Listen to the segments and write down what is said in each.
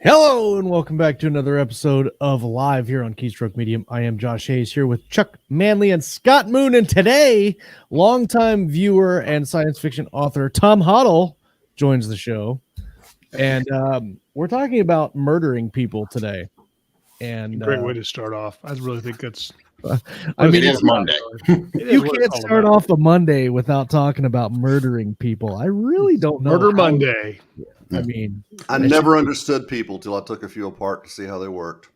Hello and welcome back to another episode of Live here on Keystroke Medium. I am Josh Hayes here with Chuck Manley and Scott Moon, and today, longtime viewer and science fiction author Tom Hottle joins the show, and we're talking about murdering people today. And great way to start off. I really think that's. I mean, it is Monday. You can't start off a Monday without talking about murdering people. I really don't know. Murder Monday. I mean, I never understood people till I took a few apart to see how they worked.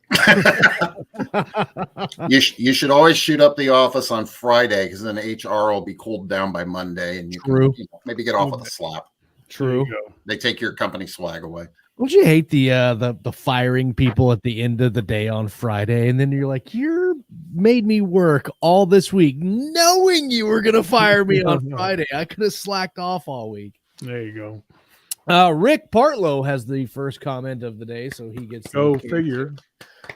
You should always shoot up the office on Friday because then HR will be cooled down by Monday, and you can maybe get off with a slap. True. They take your company swag away. Don't you hate the firing people at the end of the day on Friday, and then you're like, you made me work all this week knowing you were gonna fire me on Friday. I could have slacked off all week. There you go. Rick Partlow has the first comment of the day, so he gets go figure.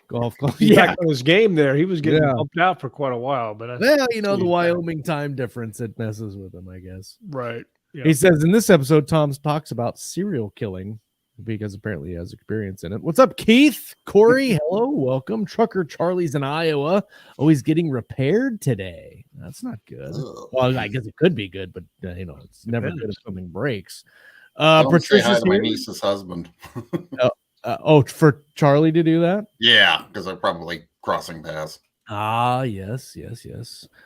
Golf club. Yeah, on his game there, he was getting bumped out for quite a while, but the Wyoming time difference, it messes with him, I guess. Right. Yeah. He says in this episode, Tom talks about serial killing because apparently he has experience in it. What's up, Keith? Corey, hello, welcome. Trucker Charlie's in Iowa. Oh, he's getting repaired today. That's not good. Well, I guess it could be good, but it's never good if something breaks. Patricia's say hi to my niece's husband. For Charlie to do that? Yeah, because they're probably crossing paths. Yes.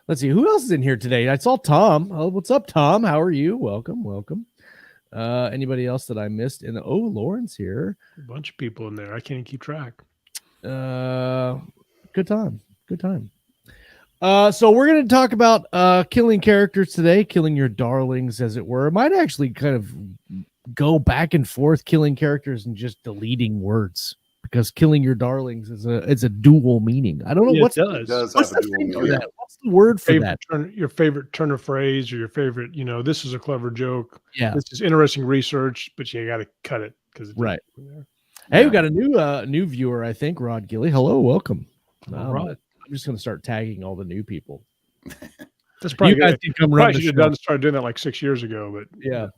Let's see who else is in here today. I saw Tom. Oh, what's up, Tom? How are you? Welcome. Anybody else that I missed? And Lauren's here. A bunch of people in there. I can't even keep track. Good time. So we're going to talk about killing characters today, killing your darlings, as it were. It might actually kind of go back and forth, killing characters and just deleting words, because killing your darlings is a dual meaning. I don't know what's the word for that. Your favorite turn of phrase, or your favorite, this is a clever joke. Yeah, this is interesting research, but you got to cut it because right. Hey, we've got a new viewer, I think. Rod Gilly, hello, welcome. Rod. I'm just going to start tagging all the new people. That's probably you guys can come run the show. Started doing that like 6 years ago, but yeah.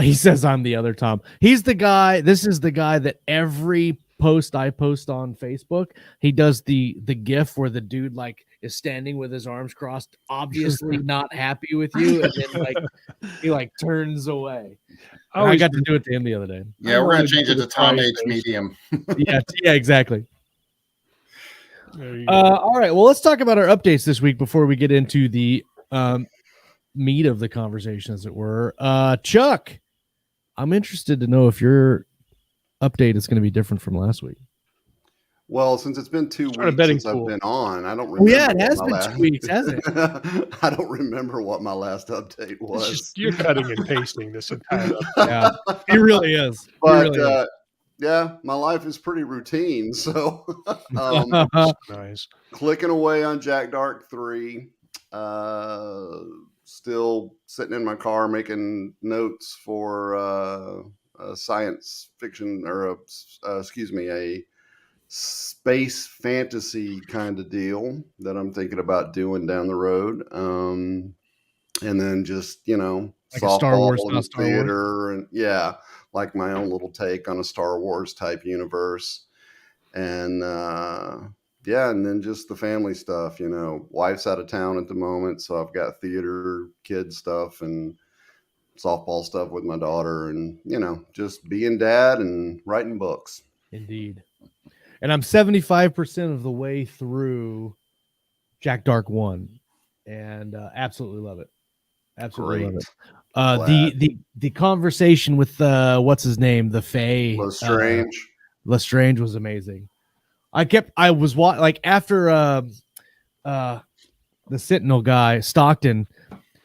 He says I'm the other Tom. He's the guy. This is the guy that every post I post on Facebook, he does the GIF where the dude is standing with his arms crossed, obviously not happy with you, and then he turns away. I got to do it to him the other day. Yeah, we're gonna change it to Tom H Medium. yeah, exactly. All right, well, let's talk about our updates this week before we get into the meat of the conversation, as it were. Chuck, I'm interested to know if your update is going to be different from last week. Well, since it's been 2 weeks since I've been on, I don't remember. Oh, yeah, it has been 2 weeks, hasn't it? I don't remember what my last update was. You're cutting and pasting this entire Yeah, he really is. But yeah, my life is pretty routine. So nice. Clicking away on Jack Darque 3. Still sitting in my car making notes for a science fiction, or a space fantasy kind of deal that I'm thinking about doing down the road. And then just, like softball Star Wars, and theater, and like my own little take on a Star Wars type universe. And and then just the family stuff, wife's out of town at the moment, so I've got theater, kid stuff, and softball stuff with my daughter, and just being dad and writing books. Indeed. And I'm 75% of the way through Jack Darque 1, and absolutely love it. Absolutely love it. The conversation with what's his name, the Fae, Lestrange was amazing. I was after the Sentinel guy Stockton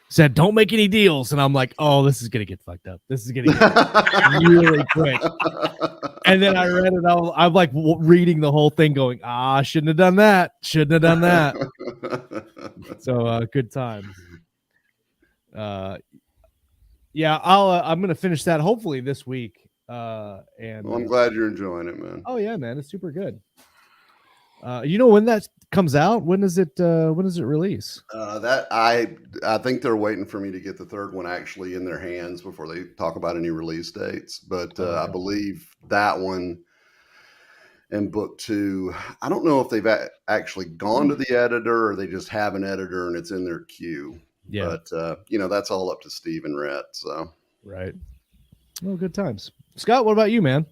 said, "Don't make any deals," and I'm like, "Oh, this is gonna get fucked up. This is gonna get really quick." And then I read it. I'm like reading the whole thing, going, shouldn't have done that. Shouldn't have done that. So good times. Yeah, I'm gonna finish that hopefully this week. And I'm glad you're enjoying it, man. Oh yeah, man, it's super good. You know when that comes out? When does it release? That I think they're waiting for me to get the third one actually in their hands before they talk about any release dates. But I believe that one and book 2, I don't know if they've actually gone to the editor or they just have an editor and it's in their queue. Yeah. But that's all up to Steve and Rhett. So right. Well, good times. Scott, what about you, man?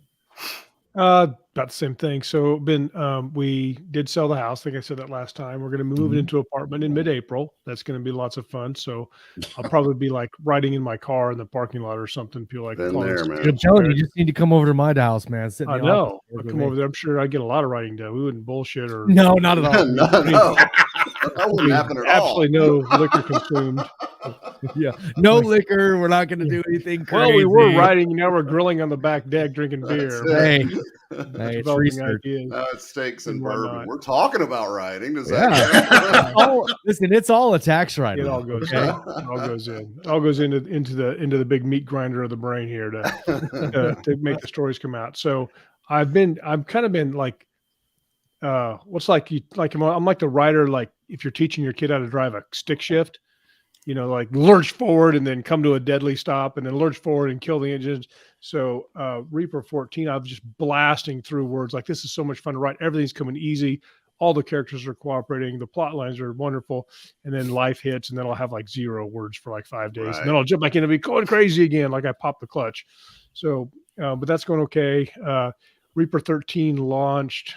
About the same thing. So we did sell the house. I think I said that last time. We're going to move it into an apartment in mid-April. That's going to be lots of fun. So I'll probably be like riding in my car in the parking lot or something. Feel like been there, man. I'm telling you, you just need to come over to my house, man. I know. I'll come over there. I'm sure I get a lot of writing done. We wouldn't bullshit or no, not at all. no. That wouldn't happen at all. Absolutely no liquor consumed. Yeah, no liquor. We're not going to do anything crazy. Well, we were riding. Now we're grilling on the back deck, drinking beer. Hey, it's research. It's steaks and bourbon. We're talking about riding. Does listen, it's all a tax write. It all goes. Okay? It all goes in. It all goes into the big meat grinder of the brain here to make the stories come out. So I've kind of been like, I'm like the writer. Like if you're teaching your kid how to drive a stick shift, like lurch forward and then come to a deadly stop and then lurch forward and kill the engines. So Reaper 14, I'm just blasting through words. Like, this is so much fun to write. Everything's coming easy. All the characters are cooperating. The plot lines are wonderful. And then life hits, and then I'll have like 0 words for like 5 days. Right. And then I'll jump back in and be going crazy again, like I popped the clutch. So, but that's going okay. Reaper 13 launched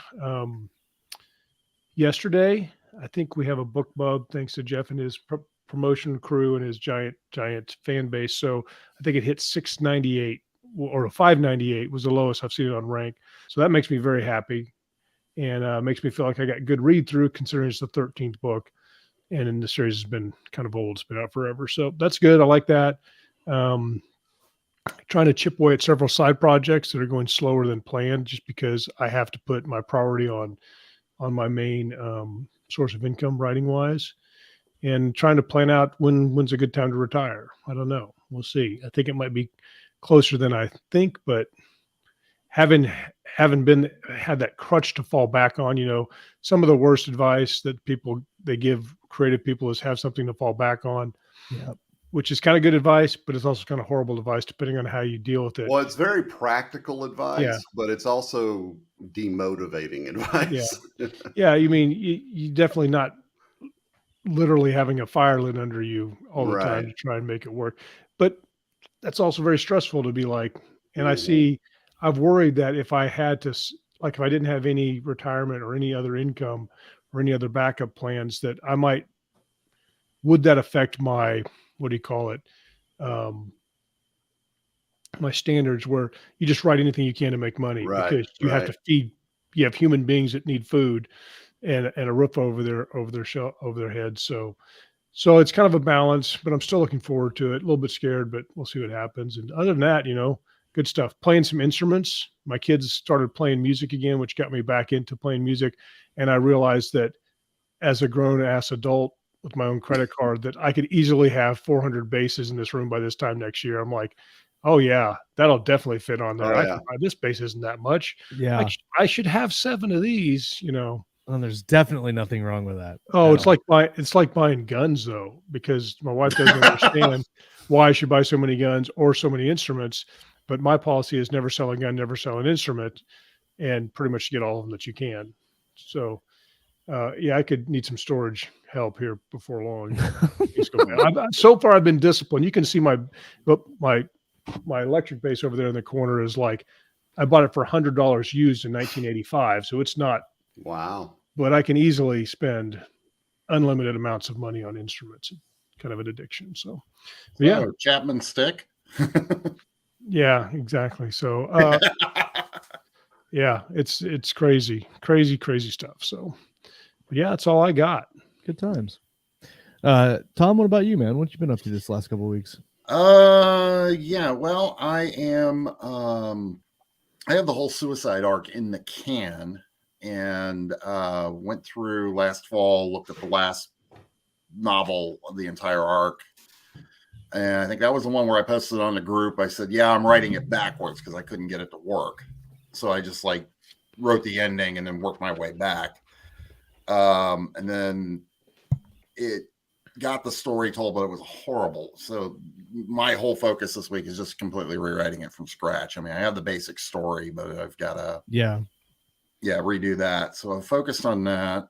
yesterday. I think we have a book bub thanks to Jeff and his promotion crew and his giant fan base. So I think it hit 698 or 598 was the lowest I've seen it on rank. So that makes me very happy and makes me feel like I got good read through considering it's the 13th book. And then the series has been kind of old. It's been out forever. So that's good. I like that. Trying to chip away at several side projects that are going slower than planned just because I have to put my priority on my main source of income writing wise. And trying to plan out when's a good time to retire. I don't know. We'll see. I think it might be closer than I think, but having had that crutch to fall back on, some of the worst advice that they give creative people is have something to fall back on. Yeah. Which is kind of good advice, but it's also kind of horrible advice depending on how you deal with it. Well, it's very practical advice, but it's also demotivating advice. Yeah. You mean you definitely not literally having a fire lit under you all the time to try and make it work. But that's also very stressful to be like, and I've worried that if I had to, like, if I didn't have any retirement or any other income or any other backup plans that would that affect my, my standards where you just write anything you can to make money because you have to feed, you have human beings that need food and a roof over their heads. So it's kind of a balance, but I'm still looking forward to it. A little bit scared, but we'll see what happens. And other than that, good stuff. Playing some instruments. My kids started playing music again, which got me back into playing music. And I realized that as a grown ass adult with my own credit card, that I could easily have 400 basses in this room by this time next year. I'm like, oh yeah, that'll definitely fit on there. This bass isn't that much. Yeah. I should have 7 of these, And there's definitely nothing wrong with that. Oh, it's like buying guns though, because my wife doesn't understand why I should buy so many guns or so many instruments. But my policy is never sell a gun, never sell an instrument, and pretty much get all of them that you can. So, I could need some storage help here before long. So far, I've been disciplined. You can see my electric bass over there in the corner is like, I bought it for $100 used in 1985. So it's not. Wow. But I can easily spend unlimited amounts of money on instruments. Kind of an addiction. So Chapman stick. Yeah, exactly. So it's crazy stuff. So that's all I got. Good times. Tom, what about you, man? What you been up to this last couple of weeks? Well, I am I have the whole suicide arc in the can. And went through last fall, looked at the last novel of the entire arc. And I think that was the one where I posted on the group. I said, I'm writing it backwards because I couldn't get it to work. So I just wrote the ending and then worked my way back. And then it got the story told, but it was horrible. So my whole focus this week is just completely rewriting it from scratch. I mean, I have the basic story, but I've got to redo that. So I'm focused on that.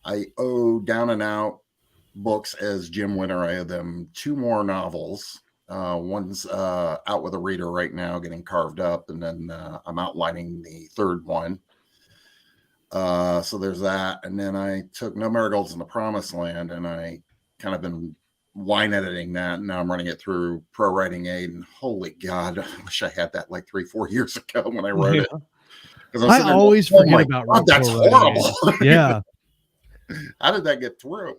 I owe Down and Out books as Jim Winter. I owe them 2 more novels. One's out with a reader right now, getting carved up, and then I'm outlining the 3rd one. So there's that. And then I took No Marigolds in the Promised Land, and I kind of been line editing that. And now I'm running it through Pro Writing Aid. And holy God, I wish I had that like 3-4 years ago when I wrote it. I always forget about God, that's horrible. Yeah. How did that get through?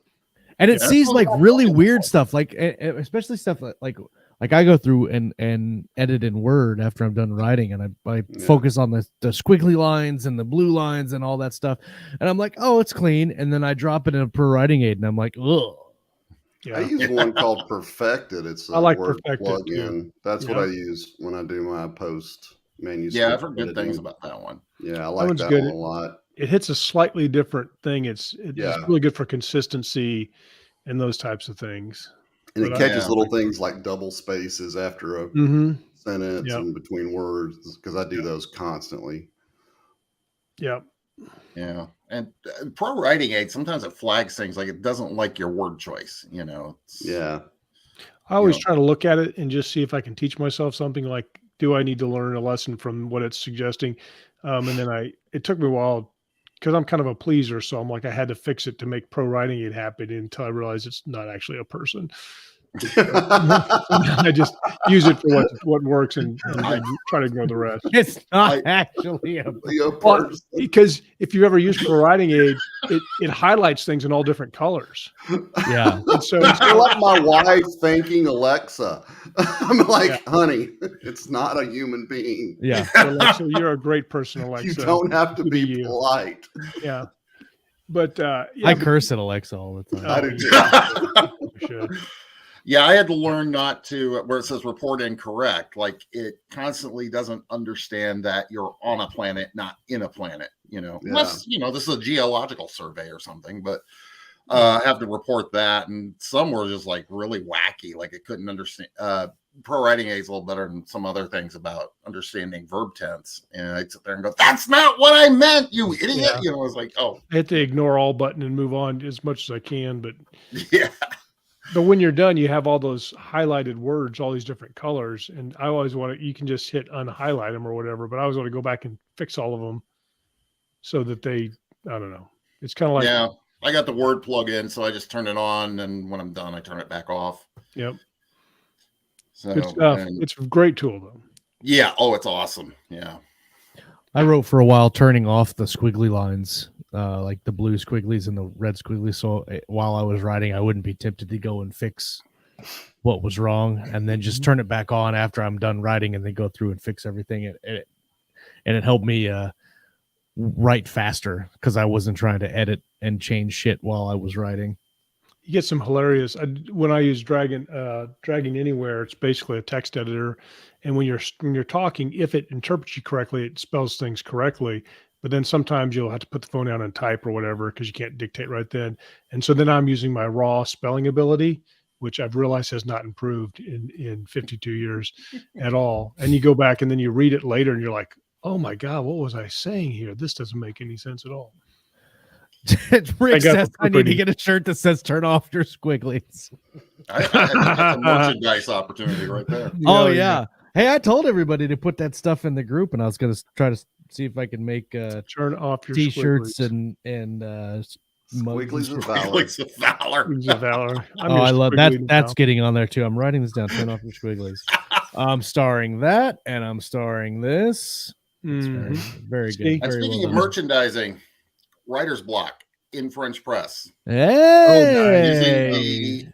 And it sees like really weird stuff, like especially stuff like I go through and edit in Word after I'm done writing, and I focus on the squiggly lines and the blue lines and all that stuff, and I'm like, oh, it's clean, and then I drop it in a Pro Writing Aid, and I'm like, ugh. Yeah. I use one called Perfected. It's a Word plugin. That's what I use when I do my post manuscript. Yeah, I've heard good things about that one. Yeah, I like that one a lot. It hits a slightly different thing. It's really good for consistency and those types of things. And it catches little things like double spaces after a sentence and between words, because I do those constantly. Yep. Yeah. And Pro Writing Aid, sometimes it flags things like it doesn't like your word choice, you know. Yeah. I always try to look at it and just see if I can teach myself something, like, do I need to learn a lesson from what it's suggesting? And then it took me a while, because I'm kind of a pleaser. So I'm like, I had to fix it to make Pro Writing Aid happen until I realized it's not actually a person. I just use it for what works and I try to ignore the rest. It's not actually a person. Because if you ever use Pro Writing Aid, it highlights things in all different colors. Yeah. And so it's like my wife thanking Alexa. I'm like, honey, it's not a human being. Yeah. Alexa, you're a great person, Alexa. You don't have to be polite. Yeah. But I curse at Alexa all the time. I do. You should. Yeah, I had to learn not to, where it says report incorrect, like it constantly doesn't understand that you're on a planet, not in a planet, you know, unless, you know, this is a geological survey or something, but I have to report that. And some were just like really wacky, like it couldn't understand. Pro Writing Aid is a little better than some other things about understanding verb tense. And I'd sit there and go, that's not what I meant, you idiot. Yeah. You know, I was like, oh. I hit the ignore all button and move on as much as I can, but yeah. But when you're done, you have all those highlighted words, all these different colors. And I always you can just hit unhighlight them or whatever, but I always want to go back and fix all of them so that I don't know. It's kind of like. Yeah, I got the Word plug-in, so I just turn it on. And when I'm done, I turn it back off. Yep. So, good stuff. It's a great tool, though. Yeah. Oh, it's awesome. Yeah. I wrote for a while turning off the squiggly lines, like the blue squigglies and the red squigglies. So while I was writing, I wouldn't be tempted to go and fix what was wrong and then just turn it back on after I'm done writing and then go through and fix everything. And it helped me write faster because I wasn't trying to edit and change shit while I was writing. You get some hilarious. When I use Dragging Anywhere, it's basically a text editor. And when you're talking, if it interprets you correctly, it spells things correctly. But then sometimes you'll have to put the phone down and type or whatever because you can't dictate right then. And so then I'm using my raw spelling ability, which I've realized has not improved in 52 years at all. And you go back and then you read it later and you're like, oh my God, what was I saying here? This doesn't make any sense at all. Rick says I need to get a shirt that says "Turn off your squigglies." I had a merchandise opportunity right there. Oh yeah. Hey, I told everybody to put that stuff in the group, and I was going to try to see if I can make turn off your t-shirts squigglies. and Squigglies of Valor. Squigglies of Valor. I love that. That's getting on there too. I'm writing this down. Turn off your squigglies. I'm starring that, and I'm starring this. Mm-hmm. Very good. And speaking of merchandising, writer's block in French press. Hey, using the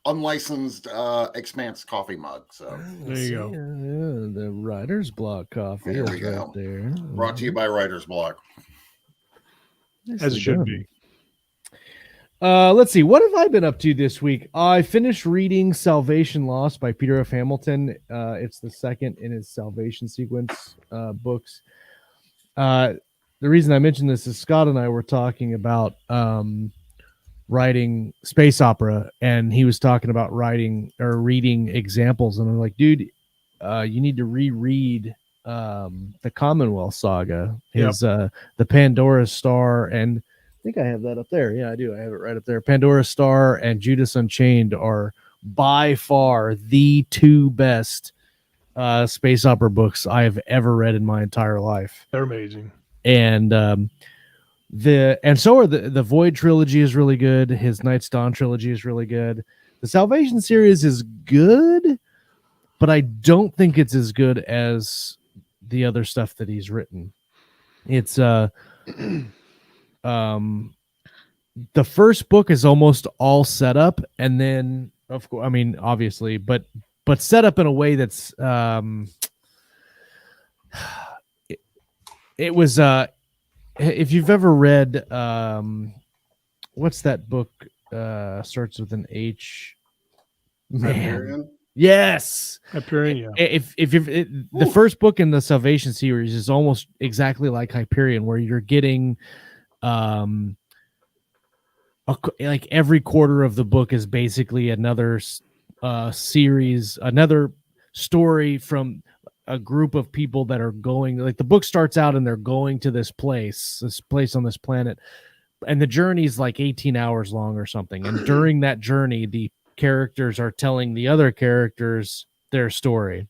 unlicensed Expanse coffee mug. So there you go. The writer's block coffee. There we go. Right there. Brought to you by Writer's Block. As it should be. Let's see. What have I been up to this week? I finished reading Salvation Lost by Peter F. Hamilton. It's the second in his Salvation sequence books. the reason I mentioned this is Scott and I were talking about writing space opera, and he was talking about writing or reading examples, and I'm like, dude, you need to reread the Commonwealth saga, his the Pandora Star, and I think I have that up there. Yeah, I do. I have it right up there. Pandora Star and Judas Unchained are by far the two best space opera books I have ever read in my entire life. They're amazing. And so are the Void trilogy is really good. His Night's Dawn trilogy is really good. The Salvation series is good, but I don't think it's as good as the other stuff that he's written. It's the first book is almost all set up, and then of course, I mean, obviously, but set up in a way that's it was if you've ever read what's that book starts with an H? Hyperion? Yes. Hyperion, yeah. If the first book in the Salvation series is almost exactly like Hyperion, where you're getting like every quarter of the book is basically another series, another story from a group of people that are going, like the book starts out and they're going to this place on this planet, and the journey is like 18 hours long or something, and during that journey the characters are telling the other characters their story.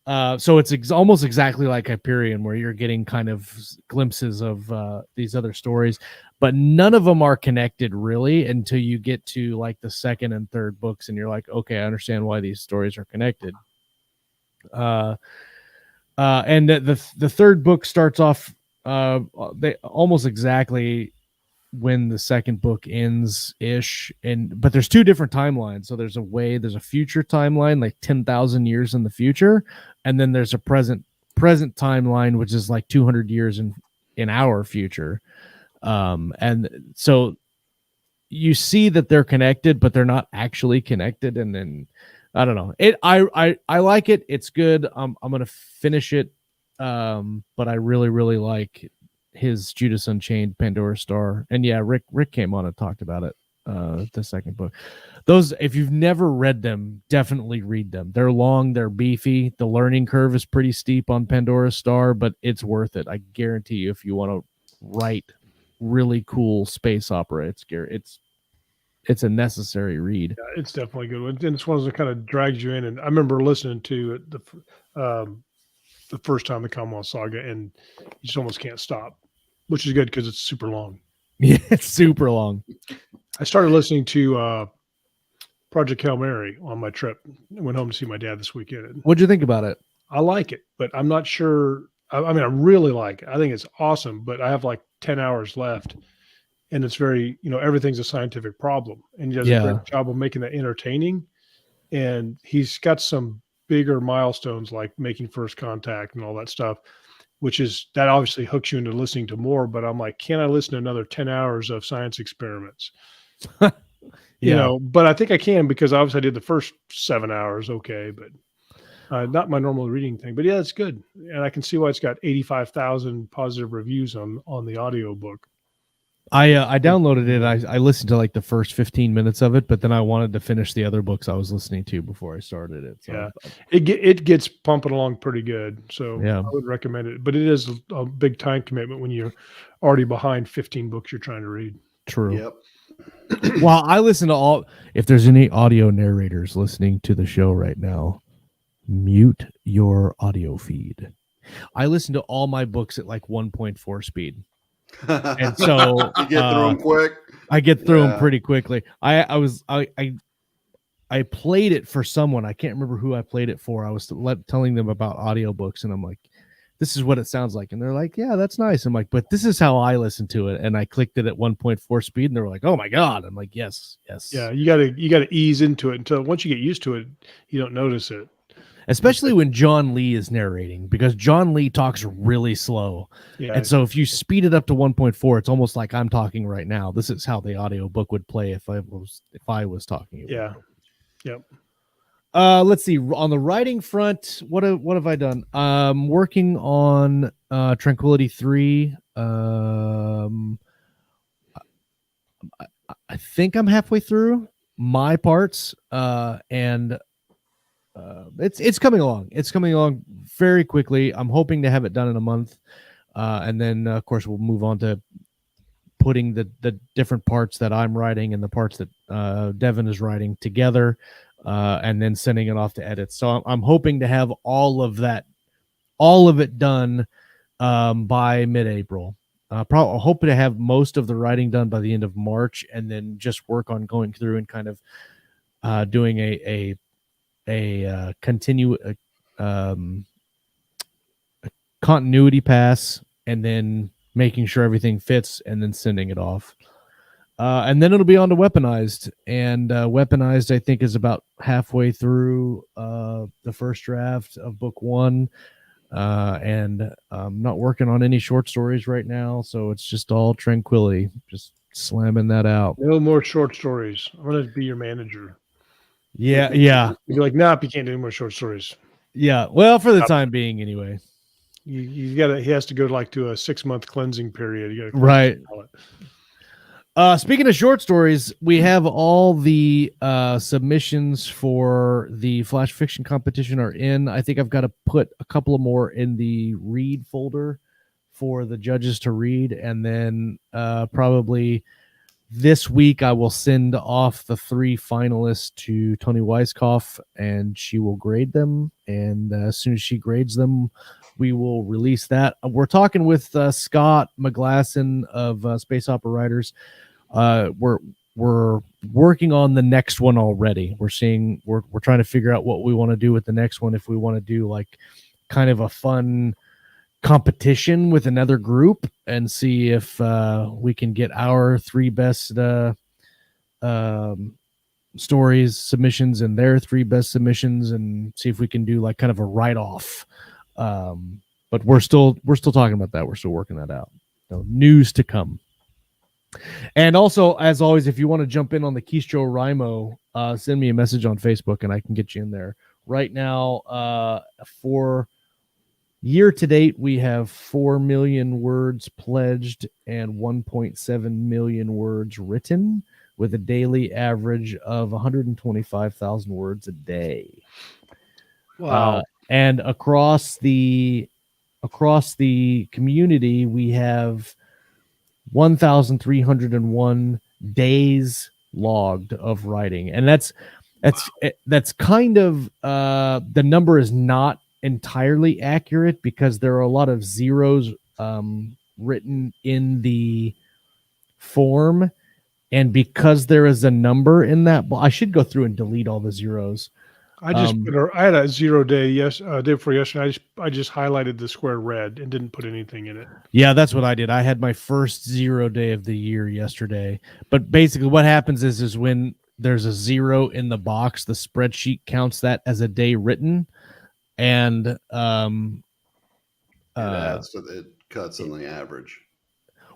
So it's almost exactly like Hyperion, where you're getting kind of glimpses of these other stories, but none of them are connected really until you get to like the second and third books, and you're like, okay, I understand why these stories are connected. And the third book starts off they almost exactly when the second book ends ish, but there's two different timelines. So there's a future timeline, like 10,000 years in the future, and then there's a present timeline, which is like 200 years in our future. And so you see that they're connected, but they're not actually connected. And then I don't know. I like it. It's good. I'm gonna finish it. But I really, really like his Judas Unchained, Pandora Star, and yeah, Rick came on and talked about it. The second book. Those, if you've never read them, definitely read them. They're long, they're beefy. The learning curve is pretty steep on Pandora Star, but it's worth it. I guarantee you, if you want to write really cool space opera, it's a necessary read. Yeah, it's definitely good. And it's one of those that kind of drags you in. And I remember listening to it the first time, the Commonwealth Saga, and you just almost can't stop, which is good because it's super long. Yeah, it's super long. I started listening to Project Hail Mary on my trip. I went home to see my dad this weekend. What'd you think about it? I like it, but I'm not sure. I mean, I really like it. I think it's awesome, but I have like 10 hours left, and it's very, everything's a scientific problem, and he does a great job of making that entertaining. And he's got some bigger milestones like making first contact and all that stuff, that obviously hooks you into listening to more. But I'm like, can I listen to another 10 hours of science experiments? But I think I can, because obviously I did the first 7 hours. Okay. But not my normal reading thing, but yeah, it's good. And I can see why it's got 85,000 positive reviews on the audio book. I downloaded it. I listened to like the first 15 minutes of it, but then I wanted to finish the other books I was listening to before I started it. So yeah, it gets pumping along pretty good. So yeah, I would recommend it. But it is a big time commitment when you're already behind 15 books you're trying to read. True. Yep. Well, I listen to if there's any audio narrators listening to the show right now, mute your audio feed. I listen to all my books at like 1.4 speed. And so you get through them quick. I get through them pretty quickly. I played it for someone. I can't remember who I played it for. I was telling them about audiobooks, and I'm like, this is what it sounds like. And they're like, yeah, that's nice. I'm like, but this is how I listen to it. And I clicked it at 1.4 speed, and they were like, oh my God. I'm like, yes. Yeah, you gotta ease into it until once you get used to it, you don't notice it. Especially when John Lee is narrating, because John Lee talks really slow. Yeah. And so if you speed it up to 1.4, it's almost like I'm talking right now. This is how the audiobook would play if I was talking. Yeah. Yep. Let's see. On the writing front, what have I done? Working on Tranquility 3. I think I'm halfway through my parts, and it's coming along. It's coming along very quickly. I'm hoping to have it done in a month, and then of course we'll move on to putting the different parts that I'm writing and the parts that Devin is writing together, and then sending it off to edit. So I'm hoping to have all of it done by mid-April. Probably hoping to have most of the writing done by the end of March, and then just work on going through and kind of doing a continuity pass, and then making sure everything fits, and then sending it off. And then it'll be on to Weaponized, and Weaponized I think is about halfway through the first draft of book 1. And I'm not working on any short stories right now, so it's just all Tranquility, just slamming that out. No more short stories. I'm gonna be your manager. Yeah. You're like, nope, you can't do any more short stories. Yeah. Well, for the time being, anyway. You gotta. He has to go to a 6-month cleansing period. You gotta right. Speaking of short stories, we have all the submissions for the Flash Fiction competition are in. I think I've got to put a couple of more in the read folder for the judges to read, and then probably this week I will send off the 3 finalists to Tony Weiskopf, and she will grade them. And as soon as she grades them, we will release that. We're talking with Scott McGlasson of Space Opera Writers. We're working on the next one already. We're trying to figure out what we want to do with the next one. If we want to do like kind of a fun competition with another group and see if we can get our 3 best stories submissions and their 3 best submissions, and see if we can do like kind of a write-off. But we're still talking about that. We're still working that out. So news to come. And also, as always, if you want to jump in on the Keystroke Rimo, send me a message on Facebook and I can get you in there. Right now, for year to date, we have 4 million words pledged and 1.7 million words written, with a daily average of 125,000 words a day. Wow. And across the community, we have 1,301 days logged of writing, and that's kind of the number is not entirely accurate, because there are a lot of zeros written in the form, and because there is a number in that, I should go through and delete all the zeros. I had a 0 day day before yesterday. I just highlighted the square red and didn't put anything in it. Yeah, that's what I did. I had my first 0 day of the year yesterday. But basically what happens is when there's a 0 in the box, the spreadsheet counts that as a day written, and it adds to it cuts in the average.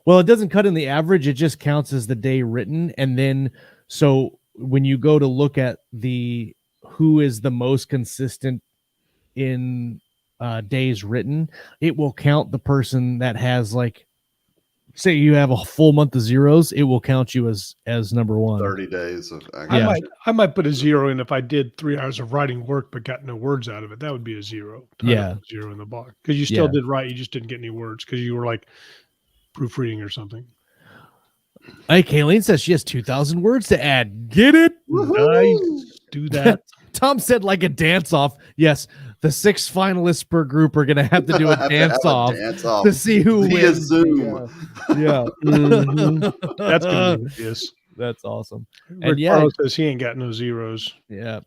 Well, it doesn't cut in the average, it just counts as the day written. And then so when you go to look at the who is the most consistent in days written, it will count the person that has, like, say you have a full month of zeros, it will count you as number 1. 30 days of I might put a 0 in if I did 3 hours of writing work but got no words out of it. That would be a 0. Yeah, 0 in the box, because you still did write, you just didn't get any words because you were like proofreading or something. Hey, Kayleen says she has 2,000 words to add. Get it? Nice. Do that. Tom said like a dance off. Yes, the 6 finalists per group are going to have to do a dance off to see who wins. Zoom. Yeah. Mm-hmm. That's going to be hideous. That's awesome. Rick Carlos says he ain't got no zeros. Yeah.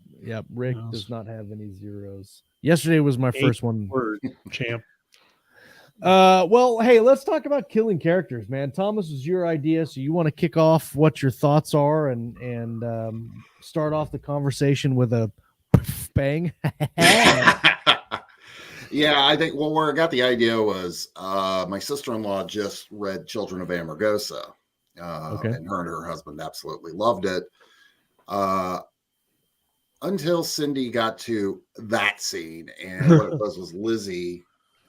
Rick does not have any zeros. Yesterday was my first one. Word, champ. Well, hey, let's talk about killing characters, man. Thomas, was your idea, so you want to kick off what your thoughts are and start off the conversation with a bang? Yeah, I think where I got the idea was my sister-in-law just read Children of Amargosa, and her husband absolutely loved it. Until Cindy got to that scene, and what it was Lizzie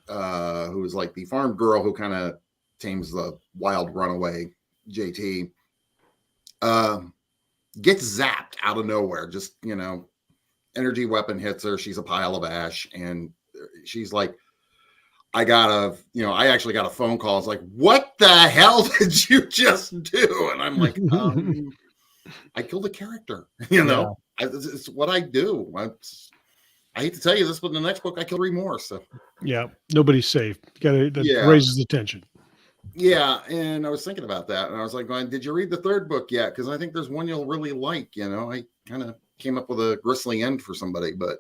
who is like the farm girl who kind of tames the wild runaway JT, gets zapped out of nowhere. Just, energy weapon hits her. She's a pile of ash. And she's like, I actually got a phone call. It's like, what the hell did you just do? And I'm like, I killed a character, it's what I do. I hate to tell you this, but in the next book, I kill 3 more. So yeah, nobody's safe. That raises the tension. Yeah, and I was thinking about that, and I was like, did you read the 3rd book yet? Because I think there's one you'll really like. I kind of came up with a gristly end for somebody, but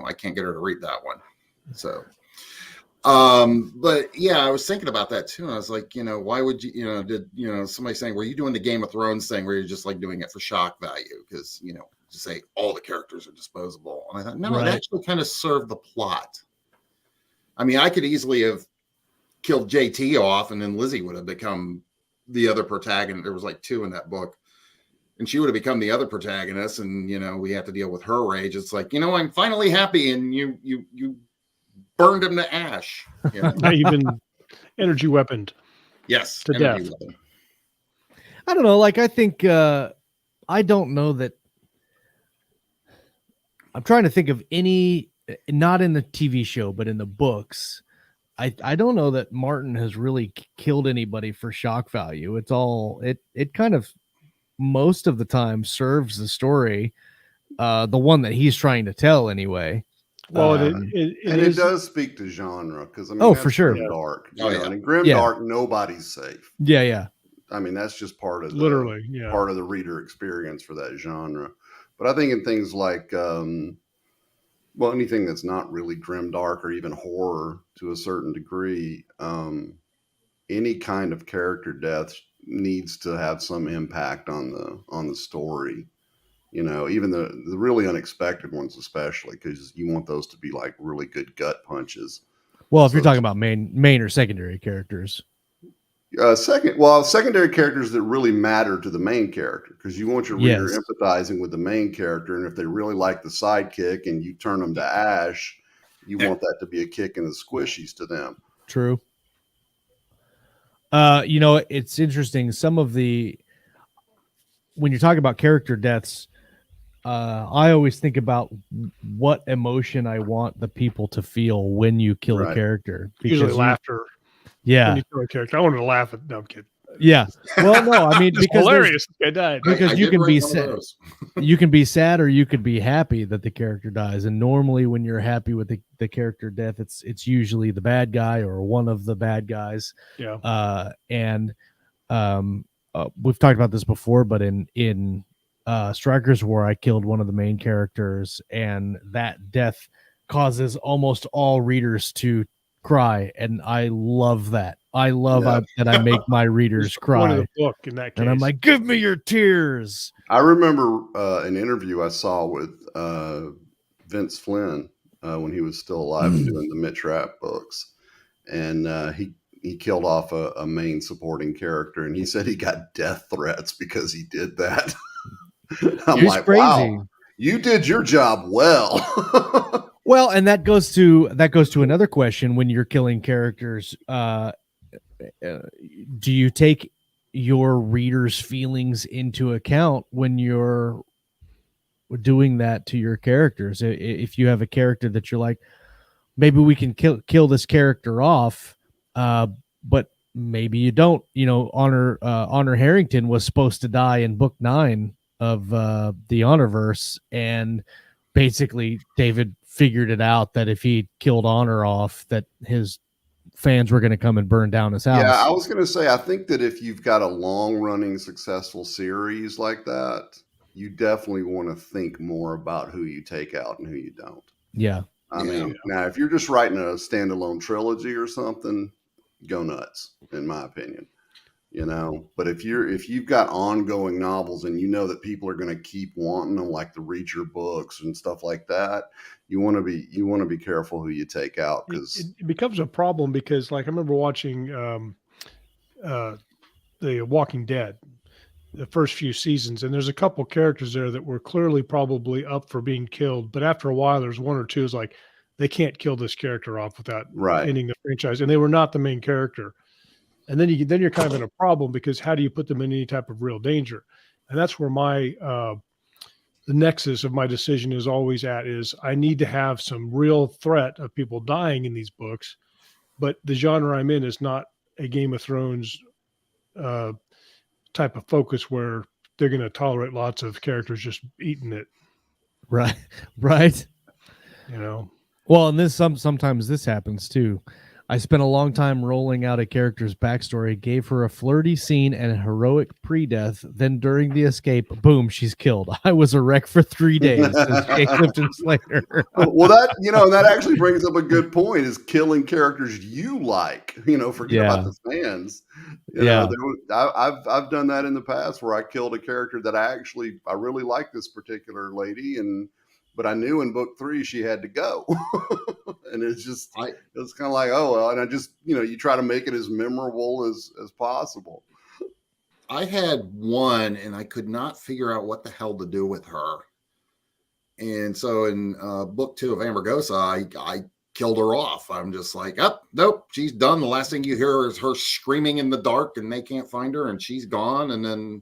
I can't get her to read that one. So, but yeah, I was thinking about that too, and I was like, why would you, did somebody saying, were you doing the Game of Thrones thing where you're just like doing it for shock value? Because to say all the characters are disposable, and I thought, no, It actually kind of served the plot. I mean, I could easily have killed JT off, and then Lizzie would have become the other protagonist. There was like 2 in that book, and she would have become the other protagonist, and we have to deal with her rage. It's like, I'm finally happy, and you burned him to ash. Not even energy weaponed. Yes, to death. Weapon. I don't know. Like, I think I don't know that. I'm trying to think of any, not in the TV show, but in the books. I don't know that Martin has really killed anybody for shock value. It's all it kind of most of the time serves the story, the one that he's trying to tell anyway. Well, it does speak to genre, because I mean, for sure, Grimdark. And in Grimdark, nobody's safe. Yeah. I mean, that's just part of part of the reader experience for that genre. But I think in things like anything that's not really grimdark or even horror to a certain degree, any kind of character death needs to have some impact on the story. Even the really unexpected ones, especially, because you want those to be like really good gut punches. Well, if you're talking about main or secondary characters. Secondary characters that really matter to the main character, because you want your reader empathizing with the main character, and if they really like the sidekick and you turn them to ash, you want that to be a kick in the squishies to them. True. It's interesting. When you're talking about character deaths, I always think about what emotion I want the people to feel when you kill a character. Usually laughter. Yeah. When you kill a character, I wanted to laugh at. No, I'm kidding. Yeah. Well, no, I mean, because hilarious. I died. Because you can be sad. You can be sad, or you could be happy that the character dies. And normally, when you're happy with the character death, it's usually the bad guy or one of the bad guys. Yeah. We've talked about this before, but in Strikers War, I killed one of the main characters, and that death causes almost all readers to cry, and I love that. I love that I make my readers cry. The book in that case. And I'm like, give me your tears. I remember an interview I saw with Vince Flynn when he was still alive and doing the Mitch Rapp books, and he killed off a main supporting character, and he said he got death threats because he did that. I'm like, crazy. Wow, you did your job well. Well, and that goes to another question. When you're killing characters, do you take your readers' feelings into account when you're doing that to your characters? If you have a character that you're like, maybe we can kill this character off, but maybe you don't. Honor Harrington was supposed to die in book 9 of the Honorverse, and basically David figured it out that if he killed Honor off, that his fans were going to come and burn down his house. Yeah, I was going to say, I think that if you've got a long-running successful series like that, you definitely want to think more about who you take out and who you don't. Yeah. I mean, now if you're just writing a standalone trilogy or something, go nuts, in my opinion. But if you've got ongoing novels and that people are going to keep wanting them, like the Reacher books and stuff like that, you want to be careful who you take out, because it becomes a problem. Because like I remember watching the Walking Dead, the first few seasons, and there's a couple characters there that were clearly probably up for being killed, but after a while there's one or two is like, they can't kill this character off without Right. ending the franchise, and they were not the main character. And then you're kind of in a problem, because how do you put them in any type of real danger? And that's where my the nexus of my decision is always at, is I need to have some real threat of people dying in these books, but the genre I'm in is not a Game of Thrones type of focus where they're going to tolerate lots of characters just eating it. Right. Well, and this sometimes this happens too. I spent a long time rolling out a character's backstory, gave her a flirty scene and a heroic pre-death. Then during the escape, boom, she's killed. I was a wreck for 3 days. Says Jay Clifton Slater. Well, that actually brings up a good point, is killing characters you like, forget about the fans. I've done that in the past, where I killed a character that I really like this particular lady, but I knew in book 3 she had to go. And it's just, it's kind of like, oh, well, and I just, you try to make it as memorable as possible. I had one, and I could not figure out what the hell to do with her. And so in book 2 of Amargosa, I killed her off. I'm just like, oh, nope, she's done. The last thing you hear is her screaming in the dark, and they can't find her, and she's gone. And then,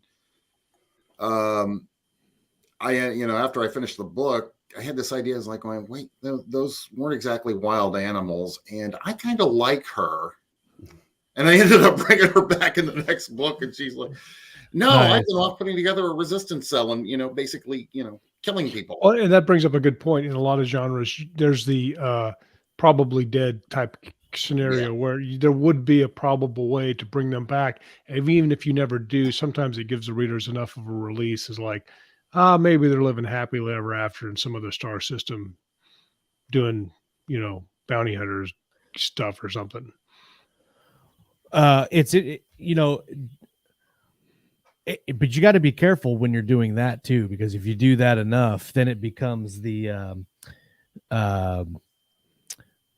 after I finished the book, I had this idea. I was like, wait, those weren't exactly wild animals, and I kind of like her. And I ended up bringing her back in the next book, and she's like, no, nice. I've been off putting together a resistance cell and, basically, killing people. Well, and that brings up a good point. In a lot of genres, there's the probably dead type scenario where there would be a probable way to bring them back. And even if you never do, sometimes it gives the readers enough of a release, is like, maybe they're living happily ever after in some other star system doing, bounty hunters stuff or something. But you got to be careful when you're doing that too, because if you do that enough, then it becomes the,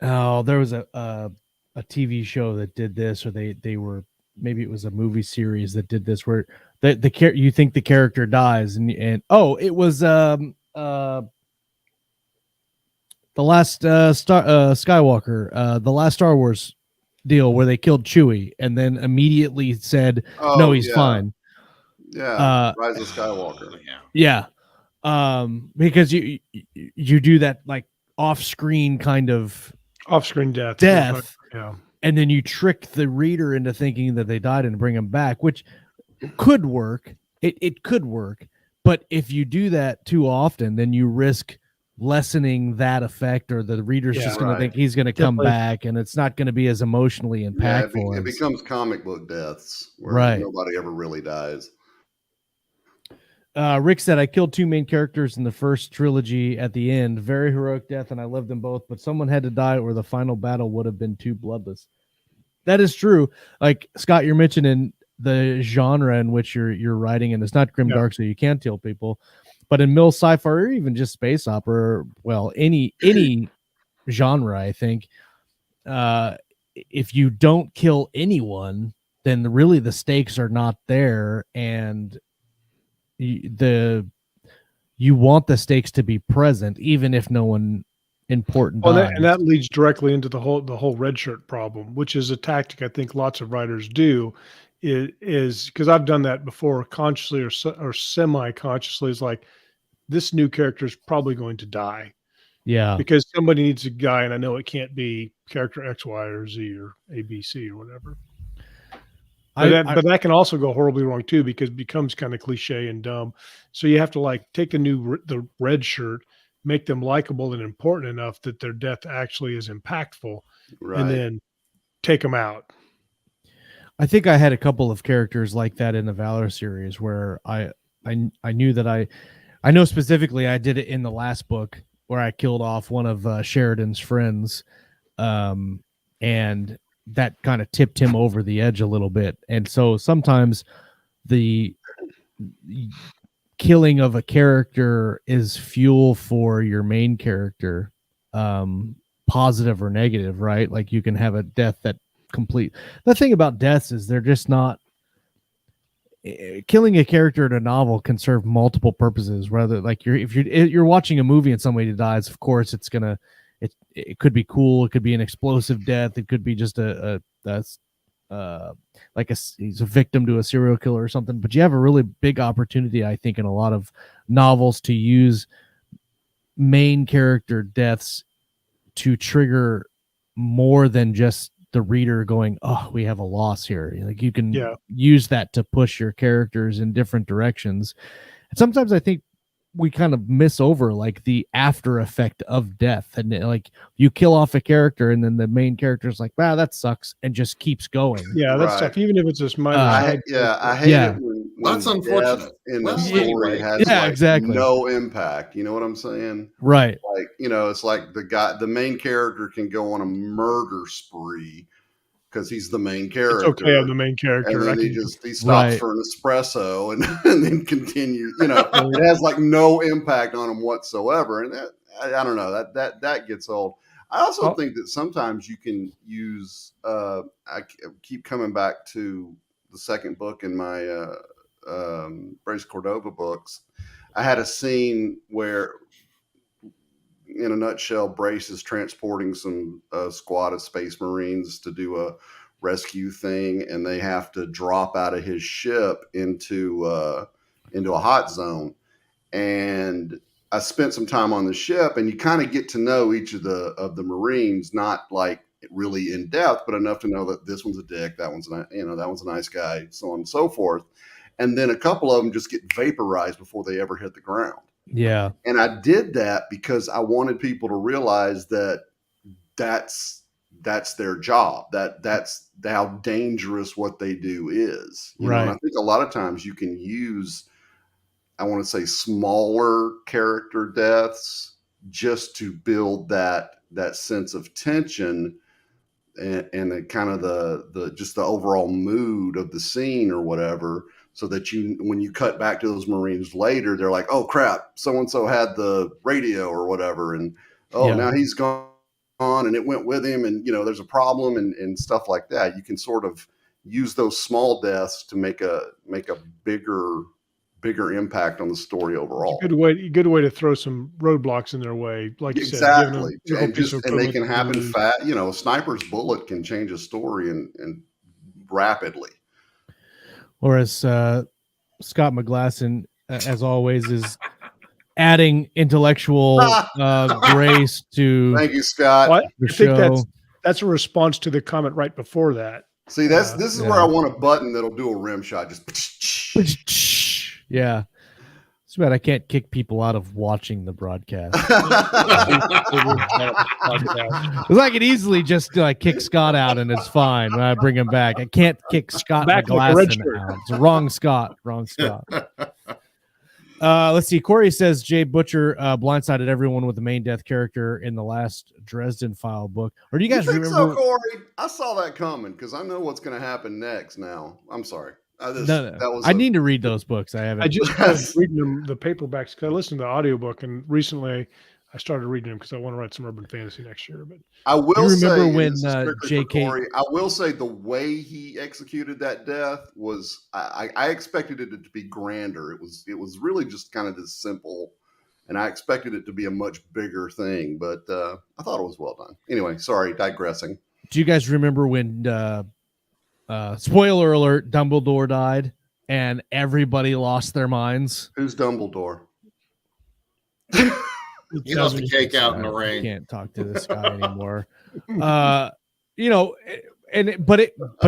there was a TV show that did this, or they were, maybe it was a movie series that did this, where you think the character dies, and it was the last Skywalker, the last Star Wars deal, where they killed Chewie and then immediately said, no, he's fine. Yeah, Rise of Skywalker. Yeah, because you do that like off-screen kind of off-screen death, yeah, and then you trick the reader into thinking that they died and bring them back, which could work. It could work, but if you do that too often, then you risk lessening that effect, or the reader's just going to think he's going to come back, and it's not going to be as emotionally impactful. It becomes comic book deaths, where nobody ever really dies. Rick said, I killed 2 main characters in the first trilogy at the end. Very heroic death, and I loved them both, but someone had to die or the final battle would have been too bloodless. That is true. Like, Scott, you're mentioning the genre in which you're writing, and it's not grimdark, so you can't kill people. But in mill sci-fi, or even just space opera, well, any genre, I think, if you don't kill anyone, then really the stakes are not there, and you want the stakes to be present, even if no one important dies. And that leads directly into the whole red shirt problem, which is a tactic I think lots of writers do. Is because I've done that before, consciously or semi-consciously. Is like, this new character is probably going to die. Yeah. Because somebody needs a guy, and I know it can't be character X, Y, or Z, or A, B, C, or whatever. But that can also go horribly wrong too, because it becomes kind of cliche and dumb. So you have to like take the red shirt, make them likable and important enough that their death actually is impactful, and then take them out. I think I had a couple of characters like that in the Valor series, where I knew that I know specifically I did it in the last book, where I killed off one of Sheridan's friends, and that kind of tipped him over the edge a little bit. And so sometimes the killing of a character is fuel for your main character, positive or negative, right? Like, you can have a death that complete. The thing about deaths is they're just not. Killing a character in a novel can serve multiple purposes. Rather, like if you're watching a movie and somebody dies, of course it's gonna it could be cool, it could be an explosive death, it could be just he's a victim to a serial killer or something. But you have a really big opportunity, I think, in a lot of novels to use main character deaths to trigger more than just the reader going, oh, we have a loss here. Like you can use that to push your characters in different directions. And sometimes I think we kind of miss over like the after effect of death, and like you kill off a character and then the main character is like, wow, that sucks, and just keeps going. Yeah, that's tough. Even if it's just minor. I hate it when that's unfortunate. In the story has exactly no impact. You know what I'm saying? Right. Like, it's like the main character can go on a murder spree because he's the main character. It's okay, I'm the main character. And then he stops for an espresso and then continues. It has like no impact on him whatsoever. And that, I don't know, that gets old. I also think that sometimes you can use. I keep coming back to the second book in my Brace Cordova books. I had a scene where, in a nutshell, Brace is transporting some squad of Space Marines to do a rescue thing, and they have to drop out of his ship into a hot zone. And I spent some time on the ship, and you kind of get to know each of the Marines, not like really in depth, but enough to know that this one's a dick, that one's that one's a nice guy, so on and so forth. And then a couple of them just get vaporized before they ever hit the ground. Yeah. And I did that because I wanted people to realize that that's their job. That's how dangerous what they do is. You know? And I think a lot of times you can use, I want to say, smaller character deaths just to build that sense of tension and the kind of the just the overall mood of the scene or whatever. So that when you cut back to those Marines later, they're like, oh crap, so-and-so had the radio or whatever. And now he's gone and it went with him. And, there's a problem and stuff like that. You can sort of use those small deaths to make a bigger impact on the story overall. Good way to throw some roadblocks in their way. Like you said, and they can happen fast. A sniper's bullet can change a story and rapidly. Whereas Scott McGlasson, as always, is adding intellectual grace to. Thank you, Scott. Well, I think that's a response to the comment right before that. See, this is where I want a button that'll do a rim shot. Just yeah. It's bad I can't kick people out of watching the broadcast. Because I could easily just kick Scott out and it's fine when I bring him back. I can't kick Scott McGlasson out. It's wrong Scott. Let's see. Corey says Jay Butcher blindsided everyone with the main death character in the last Dresden File book. Or do you guys remember? So, Corey? I saw that coming because I know what's going to happen next now. I'm sorry. I need to read those books. I haven't. I just started reading them, the paperbacks, because I listened to the audiobook, and recently I started reading them because I want to write some urban fantasy next year. But I will remember say, when J.K. I will say the way he executed that death was, I expected it to be grander. It was really just kind of this simple, and I expected it to be a much bigger thing. But I thought it was well done. Anyway, sorry, digressing. Do you guys remember when? Spoiler alert, Dumbledore died and everybody lost their minds? Who's Dumbledore? He left the cake out in the rain. I can't talk to this guy anymore. But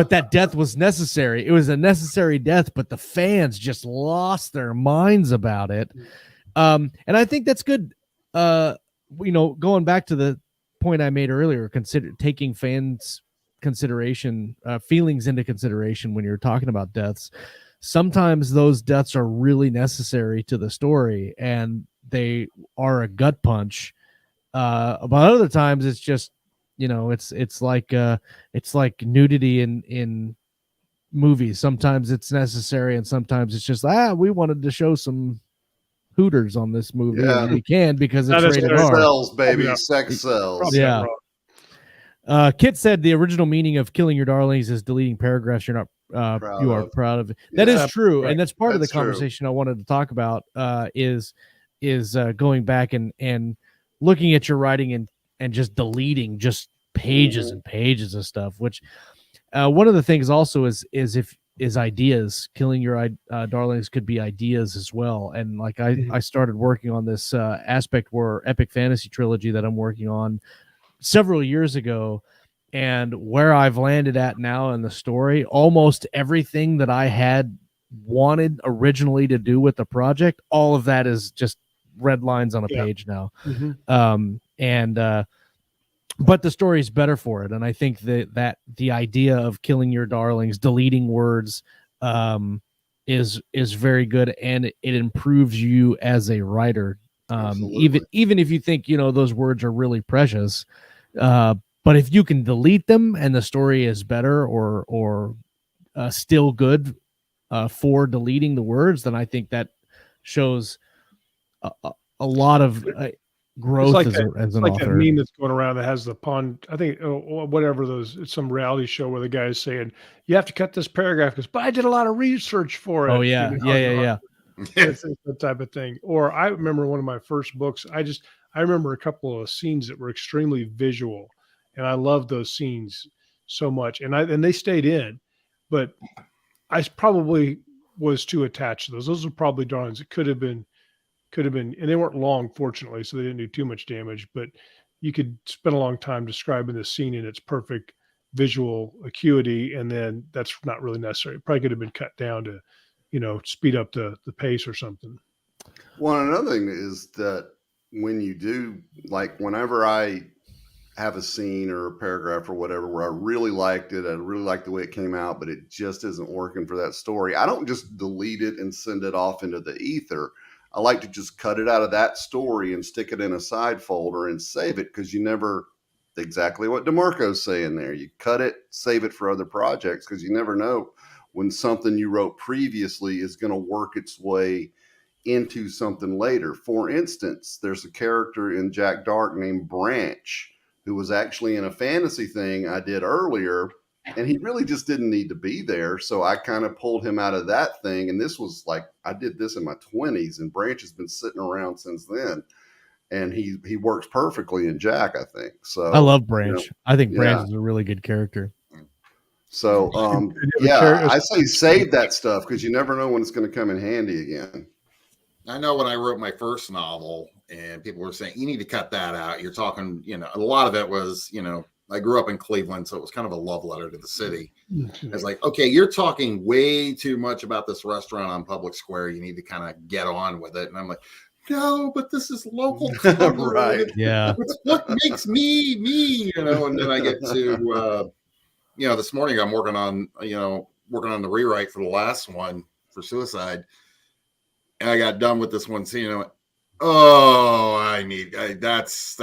that death was necessary. It was a necessary death, but the fans just lost their minds about it. And I think that's good. Going back to the point I made earlier, consider taking fans' feelings into consideration when you're talking about deaths. Sometimes those deaths are really necessary to the story and they are a gut punch. But other times it's just, it's like nudity in movies. Sometimes it's necessary and sometimes it's just, we wanted to show some hooters on this movie. Yeah. And we can because it's rated sex R. sells, baby. Sex sells. Yeah. Kit said the original meaning of killing your darlings is deleting paragraphs you're not proud of. That is true, right. And that's part of the conversation I wanted to talk about. Is going back and looking at your writing and just deleting just pages and pages of stuff. Which one of the things also is ideas. Killing your darlings could be ideas as well. And like I started working on this Aspect War epic fantasy trilogy that I'm working on several years ago, and where I've landed at now in the story, almost everything that I had wanted originally to do with the project, all of that is just red lines on a page now. But the story is better for it, and I think that the idea of killing your darlings, deleting words, is very good, and it improves you as a writer. Even if you think those words are really precious, but if you can delete them and the story is better or still good for deleting the words, then I think that shows a lot of growth like as an like author. that meme that's going around that has the pun. I think whatever those. It's some reality show where the guy is saying you have to cut this paragraph because, but I did a lot of research for it. Oh yeah, yeah. It's that type of thing. Or I remember one of my first books. I remember a couple of scenes that were extremely visual, and I loved those scenes so much. And they stayed in, but I probably was too attached to those. Those were probably drawings that could have been, and they weren't long, fortunately, so they didn't do too much damage. But you could spend a long time describing the scene in its perfect visual acuity, and then that's not really necessary. It probably could have been cut down to, speed up the pace or something. Well, another thing is that when you do, like, whenever I have a scene or a paragraph or whatever where I really liked it, I really liked the way it came out, but it just isn't working for that story, I don't just delete it and send it off into the ether. I like to just cut it out of that story and stick it in a side folder and save it, because you never, exactly what DeMarco's saying there, you cut it, save it for other projects, because you never know when something you wrote previously is going to work its way into something later. For instance, there's a character in Jack Darque named Branch who was actually in a fantasy thing I did earlier, and he really just didn't need to be there. So I kind of pulled him out of that thing. And this was like, I did this in my 20s, and Branch has been sitting around since then. And he works perfectly in Jack, I think. So I love Branch. I think Branch is a really good character. So I say save that stuff, because you never know when it's going to come in handy again. I know when I wrote my first novel and people were saying, you need to cut that out. You're talking, a lot of it was, I grew up in Cleveland, so it was kind of a love letter to the city. It's like, okay, you're talking way too much about this restaurant on Public Square. You need to kind of get on with it. And I'm like, no, but this is local. Right. Yeah. It's what makes me, and then I get to, this morning I'm working on the rewrite for the last one for Suicide. And I got done with this one scene. And I went, oh, that's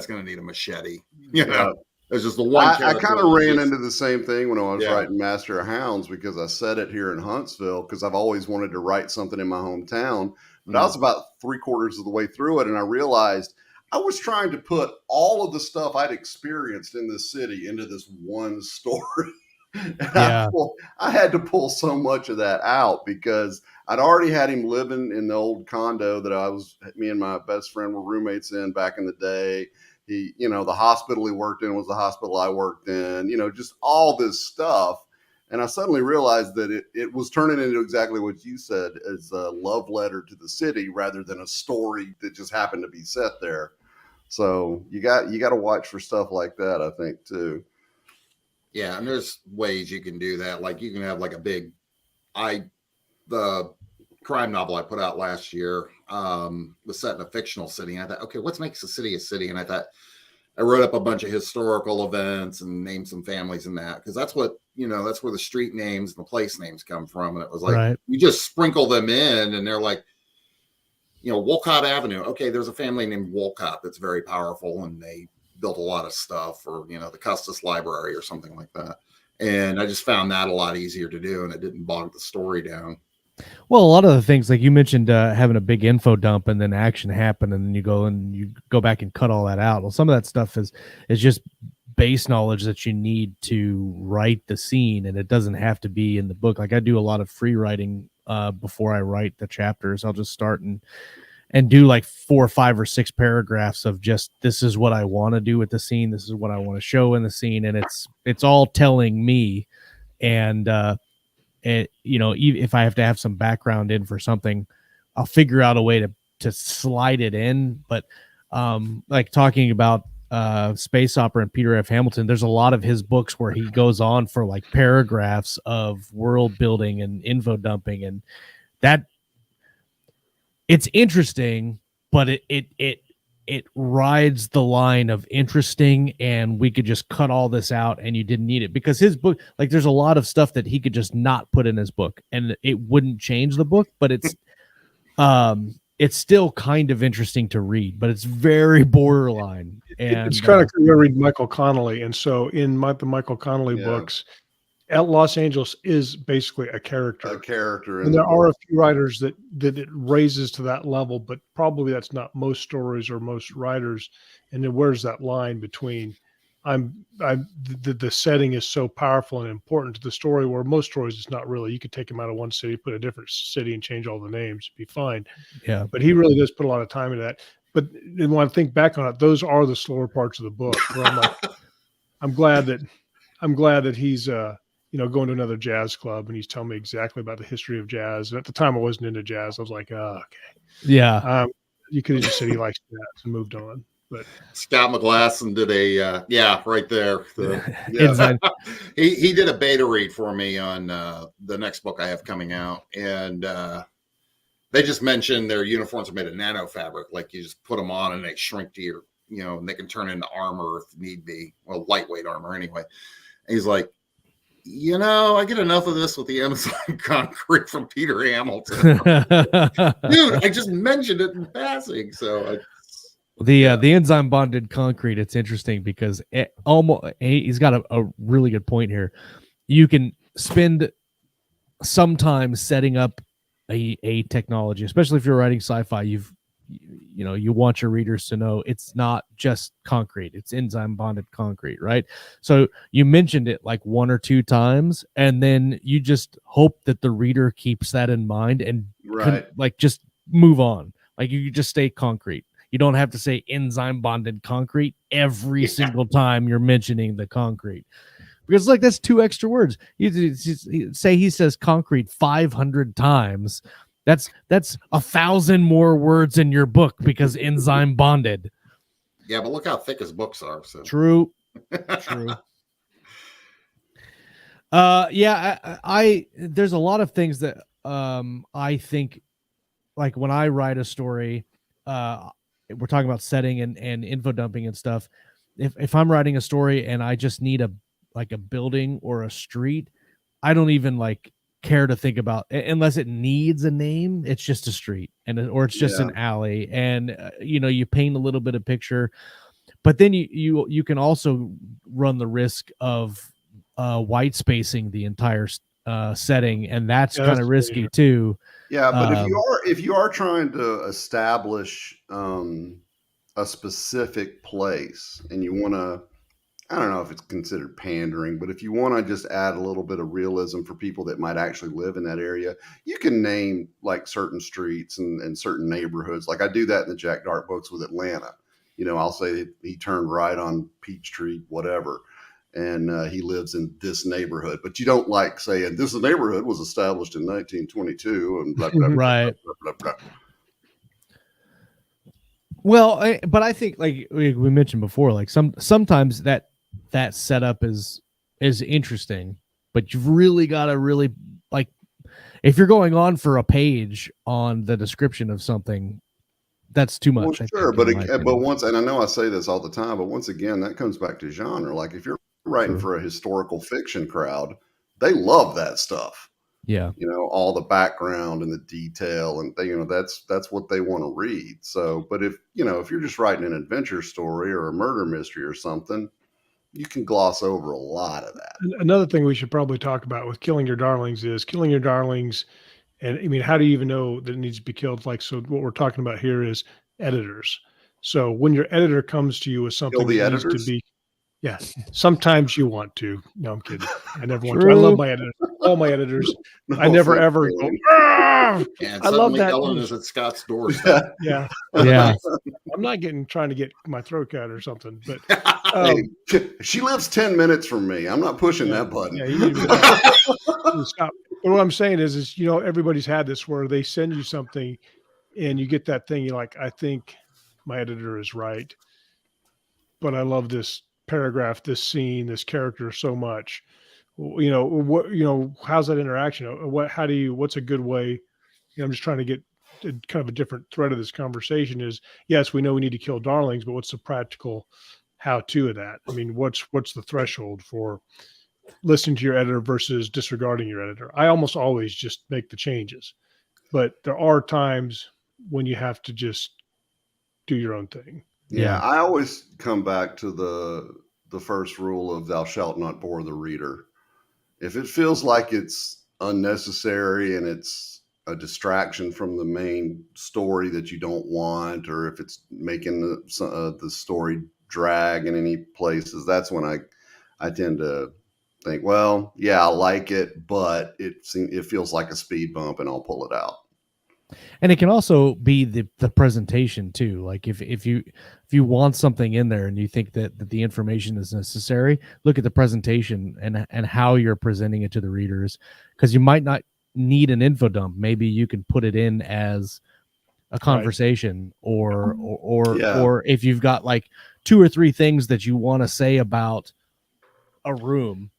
gonna need a machete. It's just the one. I kind of ran into the same thing when I was writing Master of Hounds, because I said it here in Huntsville, because I've always wanted to write something in my hometown. But I was about 3/4 of the way through it, and I realized I was trying to put all of the stuff I'd experienced in this city into this one story. I had to pull so much of that out, because I'd already had him living in the old condo that me and my best friend were roommates in back in the day. He, the hospital he worked in was the hospital I worked in, just all this stuff. And I suddenly realized that it was turning into exactly what you said, as a love letter to the city rather than a story that just happened to be set there. So you got to watch for stuff like that, I think, too. Yeah, and there's ways you can do that. Like you can have like the crime novel I put out last year was set in a fictional city. And I thought, okay, what makes a city a city? And I thought, I wrote up a bunch of historical events and named some families in that, because that's what, that's where the street names and the place names come from. And it was like, you just sprinkle them in, and they're like, Wolcott Avenue. Okay, there's a family named Wolcott that's very powerful, and they built a lot of stuff, or the Custis Library or something like that. And I just found that a lot easier to do, and it didn't bog the story down. Well, a lot of the things, like you mentioned, having a big info dump and then action happen, and then you go back and cut all that out. Well, some of that stuff is just base knowledge that you need to write the scene, and it doesn't have to be in the book. Like I do a lot of free writing before I write the chapters. I'll just start and and do like 4, 5, or 6 paragraphs of just, this is what I want to do with the scene, this is what I want to show in the scene, and it's all telling me. And you know, if I have to have some background in for something, I'll figure out a way to slide it in. But like talking about space opera and Peter F. Hamilton, there's a lot of his books where he goes on for like paragraphs of world building and info dumping, and that it's interesting, but it rides the line of interesting, and we could just cut all this out and you didn't need it, because his book, like, there's a lot of stuff that he could just not put in his book and it wouldn't change the book, but it's still kind of interesting to read, but it's very borderline. And it's kind of cool. I read Michael Connelly, and so in the Michael Connelly books, Los Angeles is basically a character. And there are a few writers that it raises to that level, but probably that's not most stories or most writers. And then where's that line between the setting is so powerful and important to the story, where most stories it's not really. You could take them out of one city, put a different city, and change all the names, be fine. Yeah. But he really does put a lot of time into that. But when I think back on it, those are the slower parts of the book where I'm like, I'm glad that he's going to another jazz club and he's telling me exactly about the history of jazz. And at the time I wasn't into jazz. I was like, oh, okay. Yeah. You could have just said he likes jazz and moved on. But Scott McGlasson did right there. He did a beta read for me on the next book I have coming out. And they just mentioned their uniforms are made of nano fabric. Like you just put them on and they shrink to your, and they can turn into armor if need be. Well, lightweight armor anyway. And he's like, I get enough of this with the Amazon concrete from Peter Hamilton. Dude, I just mentioned it in passing. So the enzyme bonded concrete, it's interesting because he's got a really good point here. You can spend some time setting up a technology, especially if you're writing sci-fi. You want your readers to know it's not just concrete, it's enzyme bonded concrete, right? So you mentioned it like 1 or 2 times, and then you just hope that the reader keeps that in mind and just move on. Like you just stay concrete. You don't have to say enzyme bonded concrete every single time you're mentioning the concrete, because like that's 2 extra words. You say he says concrete 500 times. That's 1,000 more words in your book because enzyme bonded. Yeah, but look how thick his books are. So. True. I there's a lot of things that I think, like when I write a story, we're talking about setting and info dumping and stuff. If I'm writing a story and I just need a building or a street, I don't even care to think about, unless it needs a name. It's just a street or it's just an alley, and you paint a little bit of picture, but then you can also run the risk of white spacing the entire setting, and that's kind of risky too. Yeah, but if you are trying to establish a specific place and you want to, I don't know if it's considered pandering, but if you want to just add a little bit of realism for people that might actually live in that area, you can name like certain streets and certain neighborhoods. Like I do that in the Jack Darque books with Atlanta. I'll say he turned right on Peachtree, whatever, and he lives in this neighborhood. But you don't like saying this neighborhood was established in 1922 and blah, blah, blah, right. blah, blah, blah, blah. Well, but I think like we mentioned before, like sometimes that setup is interesting, but you've really got to if you're going on for a page on the description of something, that's too much. Well, sure, but once, and I know I say this all the time, but once again, that comes back to genre. Like if you're writing for a historical fiction crowd, they love that stuff. Yeah. All the background and the detail, and that's what they want to read. So, but if you're just writing an adventure story or a murder mystery or something, you can gloss over a lot of that. Another thing we should probably talk about with Killing Your Darlings is Killing Your Darlings. And I mean, how do you even know that it needs to be killed? So what we're talking about here is editors. So when your editor comes to you with something that needs to be, sometimes you want to. No, I'm kidding. I never want to. I love my editor. all my editors. No I never offense, ever go, Dylan. "Ah!" And I love suddenly that. Ellen is at Scott's doorstep. Yeah. Yeah. I'm not trying to get my throat cut or something, but Hey, she lives 10 minutes from me. I'm not pushing yeah, that button. yeah, you need to stop. But what I'm saying is, everybody's had this where they send you something and you get that thing. You're like, I think my editor is right, but I love this paragraph, this scene, this character so much. How's that interaction? What's a good way? I'm just trying to get kind of a different thread of this conversation is, yes, we know we need to kill darlings, but what's the practical how to of that? I mean, what's the threshold for listening to your editor versus disregarding your editor? I almost always just make the changes, but there are times when you have to just do your own thing. Yeah, I always come back to the first rule of thou shalt not bore the reader. If it feels like it's unnecessary and it's a distraction from the main story that you don't want, or if it's making the story drag in any places, that's when I tend to think, well, yeah, I like it, but it feels like a speed bump, and I'll pull it out. And it can also be the presentation too. Like if you want something in there and you think that the information is necessary, look at the presentation and how you're presenting it to the readers, because you might not need an info dump. Maybe you can put it in as a conversation, or if you've got like 2 or 3 things that you want to say about a room,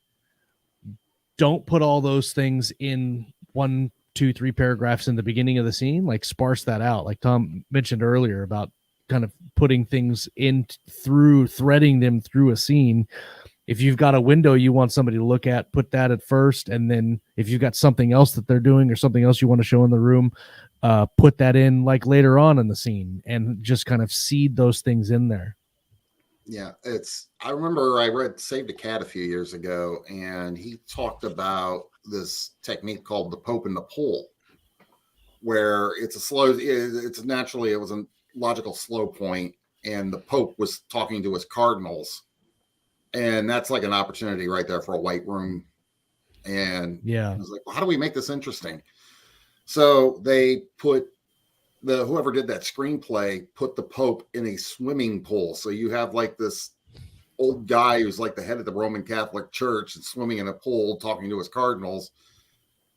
don't put all those things in 1, 2, 3 paragraphs in the beginning of the scene. Like sparse that out, like Tom mentioned earlier about kind of putting things threading them through a scene. If you've got a window you want somebody to look at, put that at first, and then if you've got something else that they're doing or something else you want to show in the room, put that in like later on in the scene, and just kind of seed those things in there. Yeah, I remember I read Saved a Cat a few years ago, and he talked about this technique called the Pope and the Pole, where it was a logical slow point, and the Pope was talking to his cardinals, and that's like an opportunity right there for a white room. And I was like, well, how do we make this interesting? So they put whoever did that screenplay put the Pope in a swimming pool. So you have like this old guy who's like the head of the Roman Catholic Church and swimming in a pool talking to his cardinals.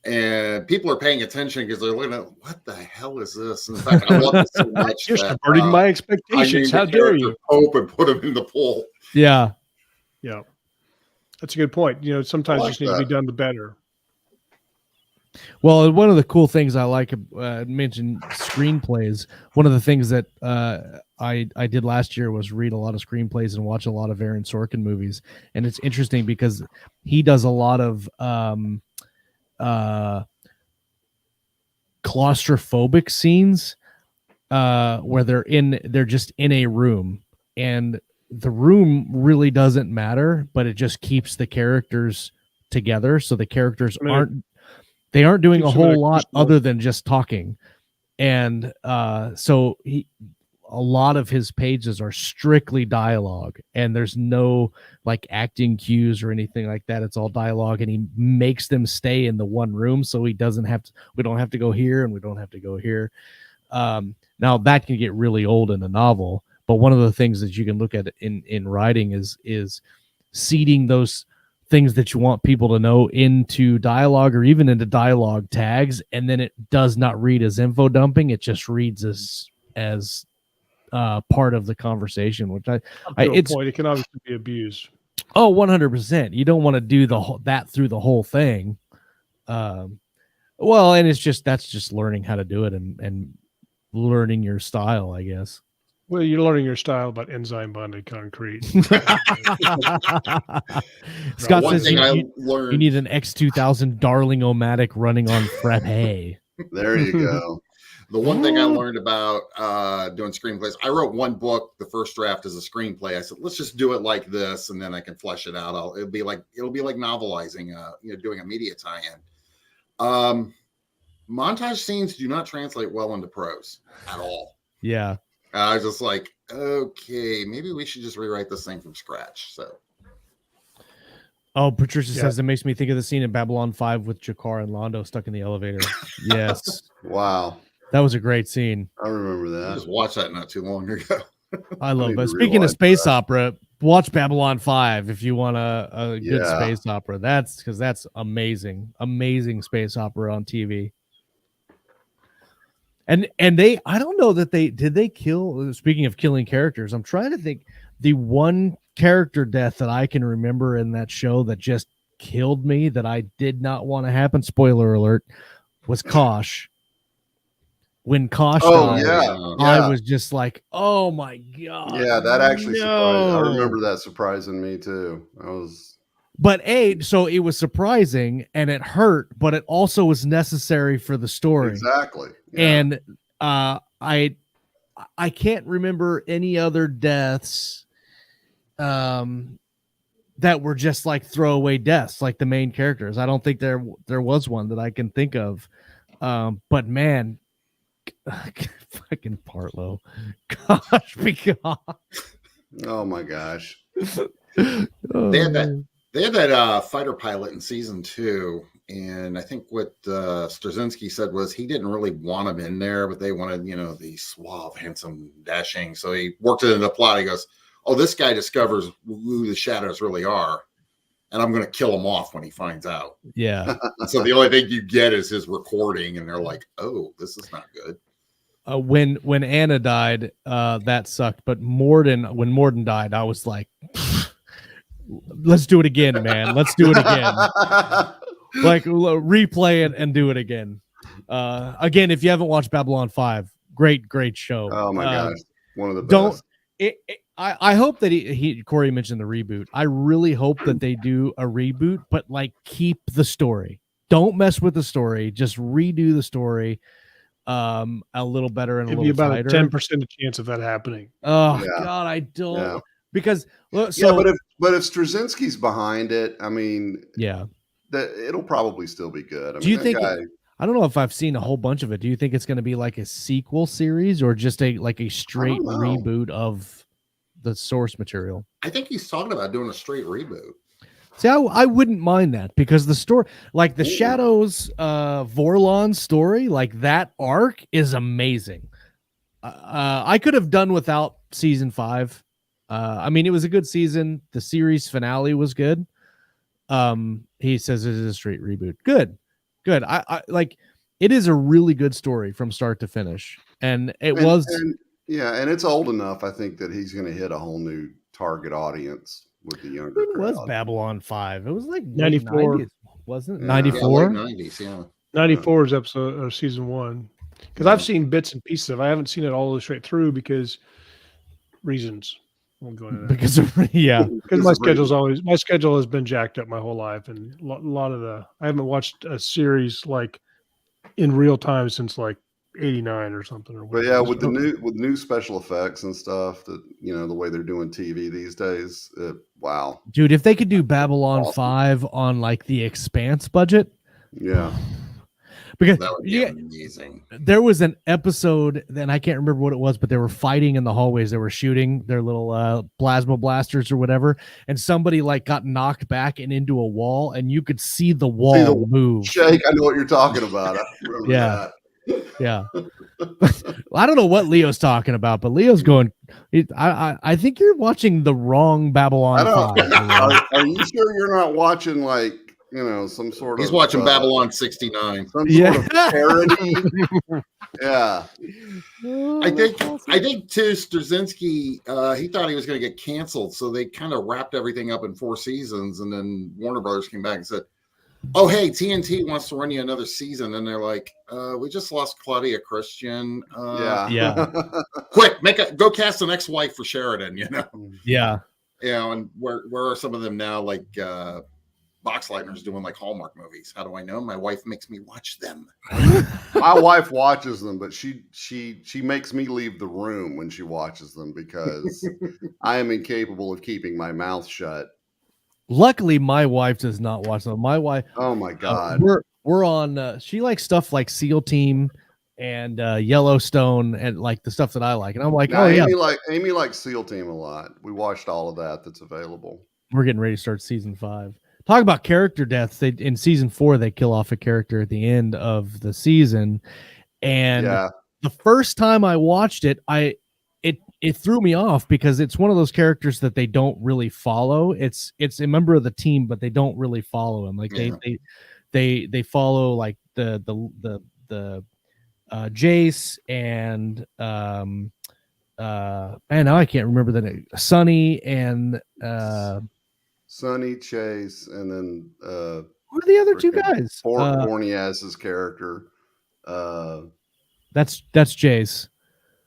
And people are paying attention because they're looking at, what the hell is this? In fact, I love this so much. You're subverting my expectations. How dare you? Pope and put him in the pool. Yeah. Yeah. That's a good point. Sometimes you just need to be done the better. Well, one of the cool things I like, mentioned screenplays. One of the things that I did last year was read a lot of screenplays and watch a lot of Aaron Sorkin movies. And it's interesting because he does a lot of claustrophobic scenes where they're just in a room, and the room really doesn't matter, but it just keeps the characters together. So the characters aren't doing a whole lot other than just talking. And so a lot of his pages are strictly dialogue, and there's no like acting cues or anything like that. It's all dialogue, and he makes them stay in the one room, so we don't have to go here and we don't have to go here. Now that can get really old in a novel, but one of the things that you can look at in writing is seeding those things that you want people to know into dialogue, or even into dialogue tags, and then it does not read as info dumping. It just reads as part of the conversation, which it can obviously be abused. Oh, 100%. You don't want to do that through the whole thing. Well, and that's just learning how to do it and learning your style, I guess. Well, you're learning your style about enzyme bonded concrete. Scott says you need an X2000 Darling-O-Matic running on Fret Hay. There you go. The one thing I learned about doing screenplays, I wrote one book. The first draft is a screenplay. I said, let's just do it like this, and then I can flesh it out. It'll be like novelizing, doing a media tie-in. Montage scenes do not translate well into prose at all. Yeah. I was just like, okay, maybe we should just rewrite this thing from scratch. So, Oh, Patricia Yeah. says it makes me think of the scene in Babylon 5 with Jakar and Londo stuck in the elevator. Yes. Wow. That was a great scene. I remember I that. just watched that not too long ago. I love need it. to Speaking of rewatch space opera, watch Babylon 5 if you want a good Yeah. space opera. That's amazing. Amazing space opera on TV. And I don't know that they kill, speaking of killing characters, I'm trying to think the one character death that I can remember in that show that just killed me that I did not want to happen, spoiler alert, was Kosh. When Kosh died, I was just like, oh my God. Yeah, that actually surprised. I no. remember that surprising me too. But so it was surprising and it hurt, but it also was necessary for the story. Exactly. Yeah. And I can't remember any other deaths that were just like throwaway deaths, like the main characters. I don't think there was one that I can think of. But man, fucking Partlow. Gosh, because Oh my gosh. They had that fighter pilot in season 2, and I think what Straczynski said was he didn't really want him in there, but they wanted, the suave, handsome, dashing. So he worked it into the plot. He goes, "Oh, this guy discovers who the shadows really are, and I'm going to kill him off when he finds out." Yeah. So the only thing you get is his recording, and they're like, "Oh, this is not good." When Anna died, that sucked. But when Morden died, I was like, let's do it again, man. Let's do it again. Like replay it and do it again. Again, if you haven't watched Babylon 5, great show. Oh my gosh, one of the best. I hope that Corey mentioned the reboot. I really hope that they do a reboot, but like keep the story. Don't mess with the story. Just redo the story a little better and a little tighter. About a 10% chance of that happening. Oh God, I don't. Yeah. Because but if Straczynski's behind it, I mean, it'll probably still be good. I mean, do you think? I don't know if I've seen a whole bunch of it. Do you think it's going to be like a sequel series or just a straight reboot of the source material? I think he's talking about doing a straight reboot. See, I wouldn't mind that because the story, like the Shadows Vorlon story, like that arc is amazing. I could have done without season 5. I mean, it was a good season. The series finale was good. He says it is a straight reboot. Good. I like it is a really good story from start to finish. And and it's old enough, I think, that he's going to hit a whole new target audience with the younger crowd. When was Babylon 5? It was like 94, 90s, wasn't it? 94? 90s, yeah. 94 is episode or season 1. Because I've seen bits and pieces of it. I haven't seen it all the way straight through because reasons. Won't go into that. Because my schedule has been jacked up my whole life, and a lot of I haven't watched a series like in real time since like 89 or something. But yeah, with new special effects and stuff, that the way they're doing TV these days, wow, dude! If they could do Babylon 5 on like the Expanse budget, because that would be amazing. There was an episode, and I can't remember what it was, but they were fighting in the hallways. They were shooting their little plasma blasters or whatever, and somebody like got knocked back and into a wall, and you could see the wall move. Shake. I know what you're talking about. I remember that. Yeah. I don't know what Leo's talking about, but Leo's going, I think you're watching the wrong Babylon 5. Are you sure you're not watching like, some sort of... He's watching Babylon 69. Some sort of parody. Yeah. I think too, Straczynski, he thought he was going to get canceled, so they kind of wrapped everything up in 4 seasons, and then Warner Brothers came back and said, "Oh, hey, TNT wants to run you another season," and they're like, "We just lost Claudia Christian. Quick, go cast an ex-wife for Sheridan." Yeah. And where are some of them now? Like Boxleitner's doing like Hallmark movies. How do I know? My wife makes me watch them. My wife watches them, but she makes me leave the room when she watches them because I am incapable of keeping my mouth shut. Luckily, my wife does not watch them. My wife. Oh my God. We're on. She likes stuff like SEAL Team and Yellowstone and like the stuff that I like. And I'm like, Amy likes SEAL Team a lot. We watched all of that. That's available. We're getting ready to start season 5. talk about character deaths. They in season 4 they kill off a character at the end of the season, and the first time I watched it, it threw me off because it's one of those characters that they don't really follow. It's a member of the team, but they don't really follow him. Like they follow like the Jace and man, now I can't remember the name. Sunny and Sunny, Chase, and then who are the other two guys? Borneaz's character. That's Jace.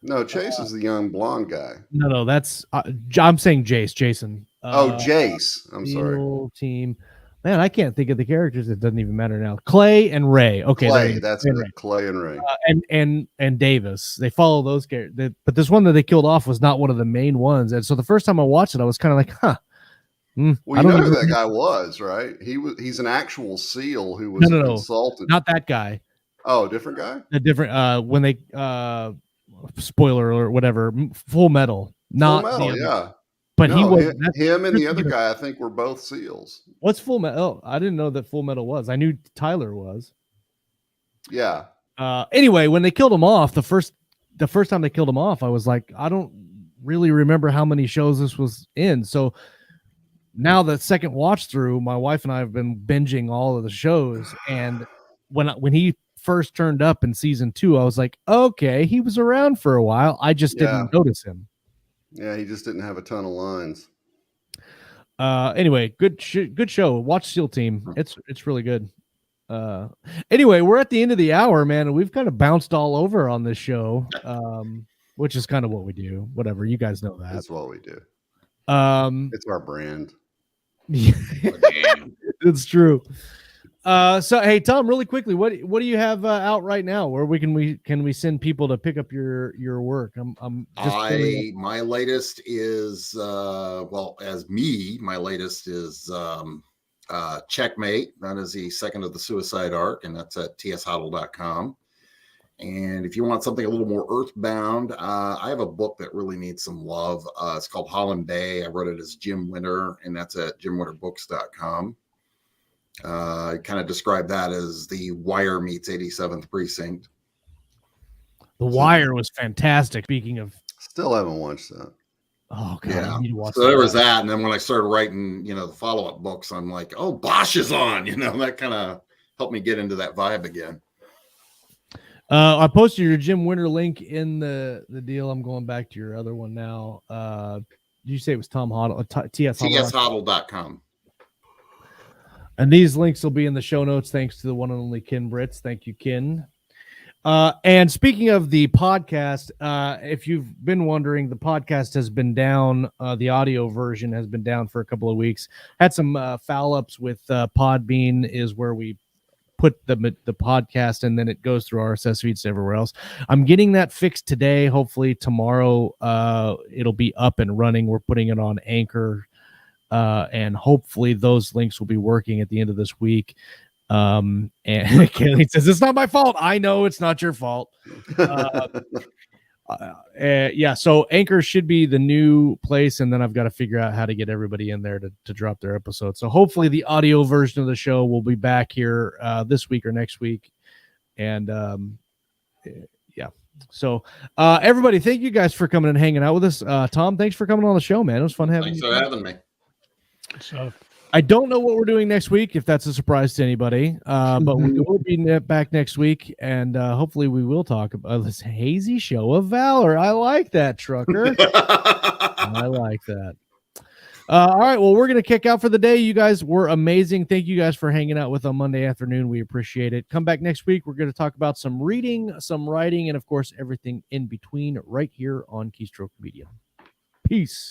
No, Chase is the young blonde guy. No, that's I'm saying Jason. Jace. I'm sorry. Team. Man, I can't think of the characters. It doesn't even matter now. Clay and Ray. Okay, Clay. That's it. Clay and Ray. And Davis. They follow those characters. But this one that they killed off was not one of the main ones. And so the first time I watched it, I was kind of like, huh. Well, you know who that guy was, right? He's an actual SEAL who was consulted. Not that guy. Oh, different guy? A different when they spoiler or whatever, Full Metal. Not Full Metal, yeah. But he was him and the other guy, I think, were both SEALs. What's Full Metal? Oh, I didn't know that Full Metal was. I knew Tyler was. Yeah. Anyway, when they killed him off, the first time they killed him off, I was like, I don't really remember how many shows this was in. So now the second watch through, my wife and I have been binging all of the shows, and when he first turned up in season 2, I was like, okay, he was around for a while. I just didn't notice him. Yeah, he just didn't have a ton of lines. Anyway, good show. Watch SEAL Team. It's really good. Anyway, we're at the end of the hour, man, and we've kind of bounced all over on this show, which is kind of what we do. Whatever, you guys know that. That's what we do. It's our brand. It's true. So hey, Tom, really quickly, what do you have out right now? Where can we send people to pick up your work? My latest is my latest is Checkmate. That is the second of the Suicide Arc, and that's at tshottle.com. And if you want something a little more earthbound, I have a book that really needs some love. It's called Holland Bay. I wrote it as Jim Winter, and that's at jimwinterbooks.com. I kind of describe that as the Wire meets 87th Precinct. The Wire was fantastic. Speaking of, still haven't watched that. Oh god, yeah. I need to watch so there was that, and then when I started writing, the follow-up books, I'm like, oh, Bosch is on. That kind of helped me get into that vibe again. I posted your Jim Winter link in the deal. I'm going back to your other one now. Did you say it was Tom Hottle? tshottle.com. And these links will be in the show notes, thanks to the one and only Ken Britz. Thank you, Ken. And speaking of the podcast, if you've been wondering, the podcast has been down. The audio version has been down for a couple of weeks. Had some foul ups with Podbean, is where we put the podcast, and then it goes through RSS feeds everywhere else. I'm getting that fixed today. Hopefully tomorrow it'll be up and running. We're putting it on Anchor. And hopefully those links will be working at the end of this week. And Kaylee says, it's not my fault. I know it's not your fault. So Anchor should be the new place, and then I've got to figure out how to get everybody in there to drop their episode. So hopefully the audio version of the show will be back here this week or next week. And so everybody, thank you guys for coming and hanging out with us. Tom, thanks for coming on the show, man. It was fun having you. Thanks for having me. So I don't know what we're doing next week, if that's a surprise to anybody, but we will be back next week, and hopefully we will talk about this hazy show of valor. I like that, Trucker. I like that. All right, well, we're going to kick out for the day. You guys were amazing. Thank you guys for hanging out with us on Monday afternoon. We appreciate it. Come back next week. We're going to talk about some reading, some writing, and, of course, everything in between right here on Keystroke Media. Peace.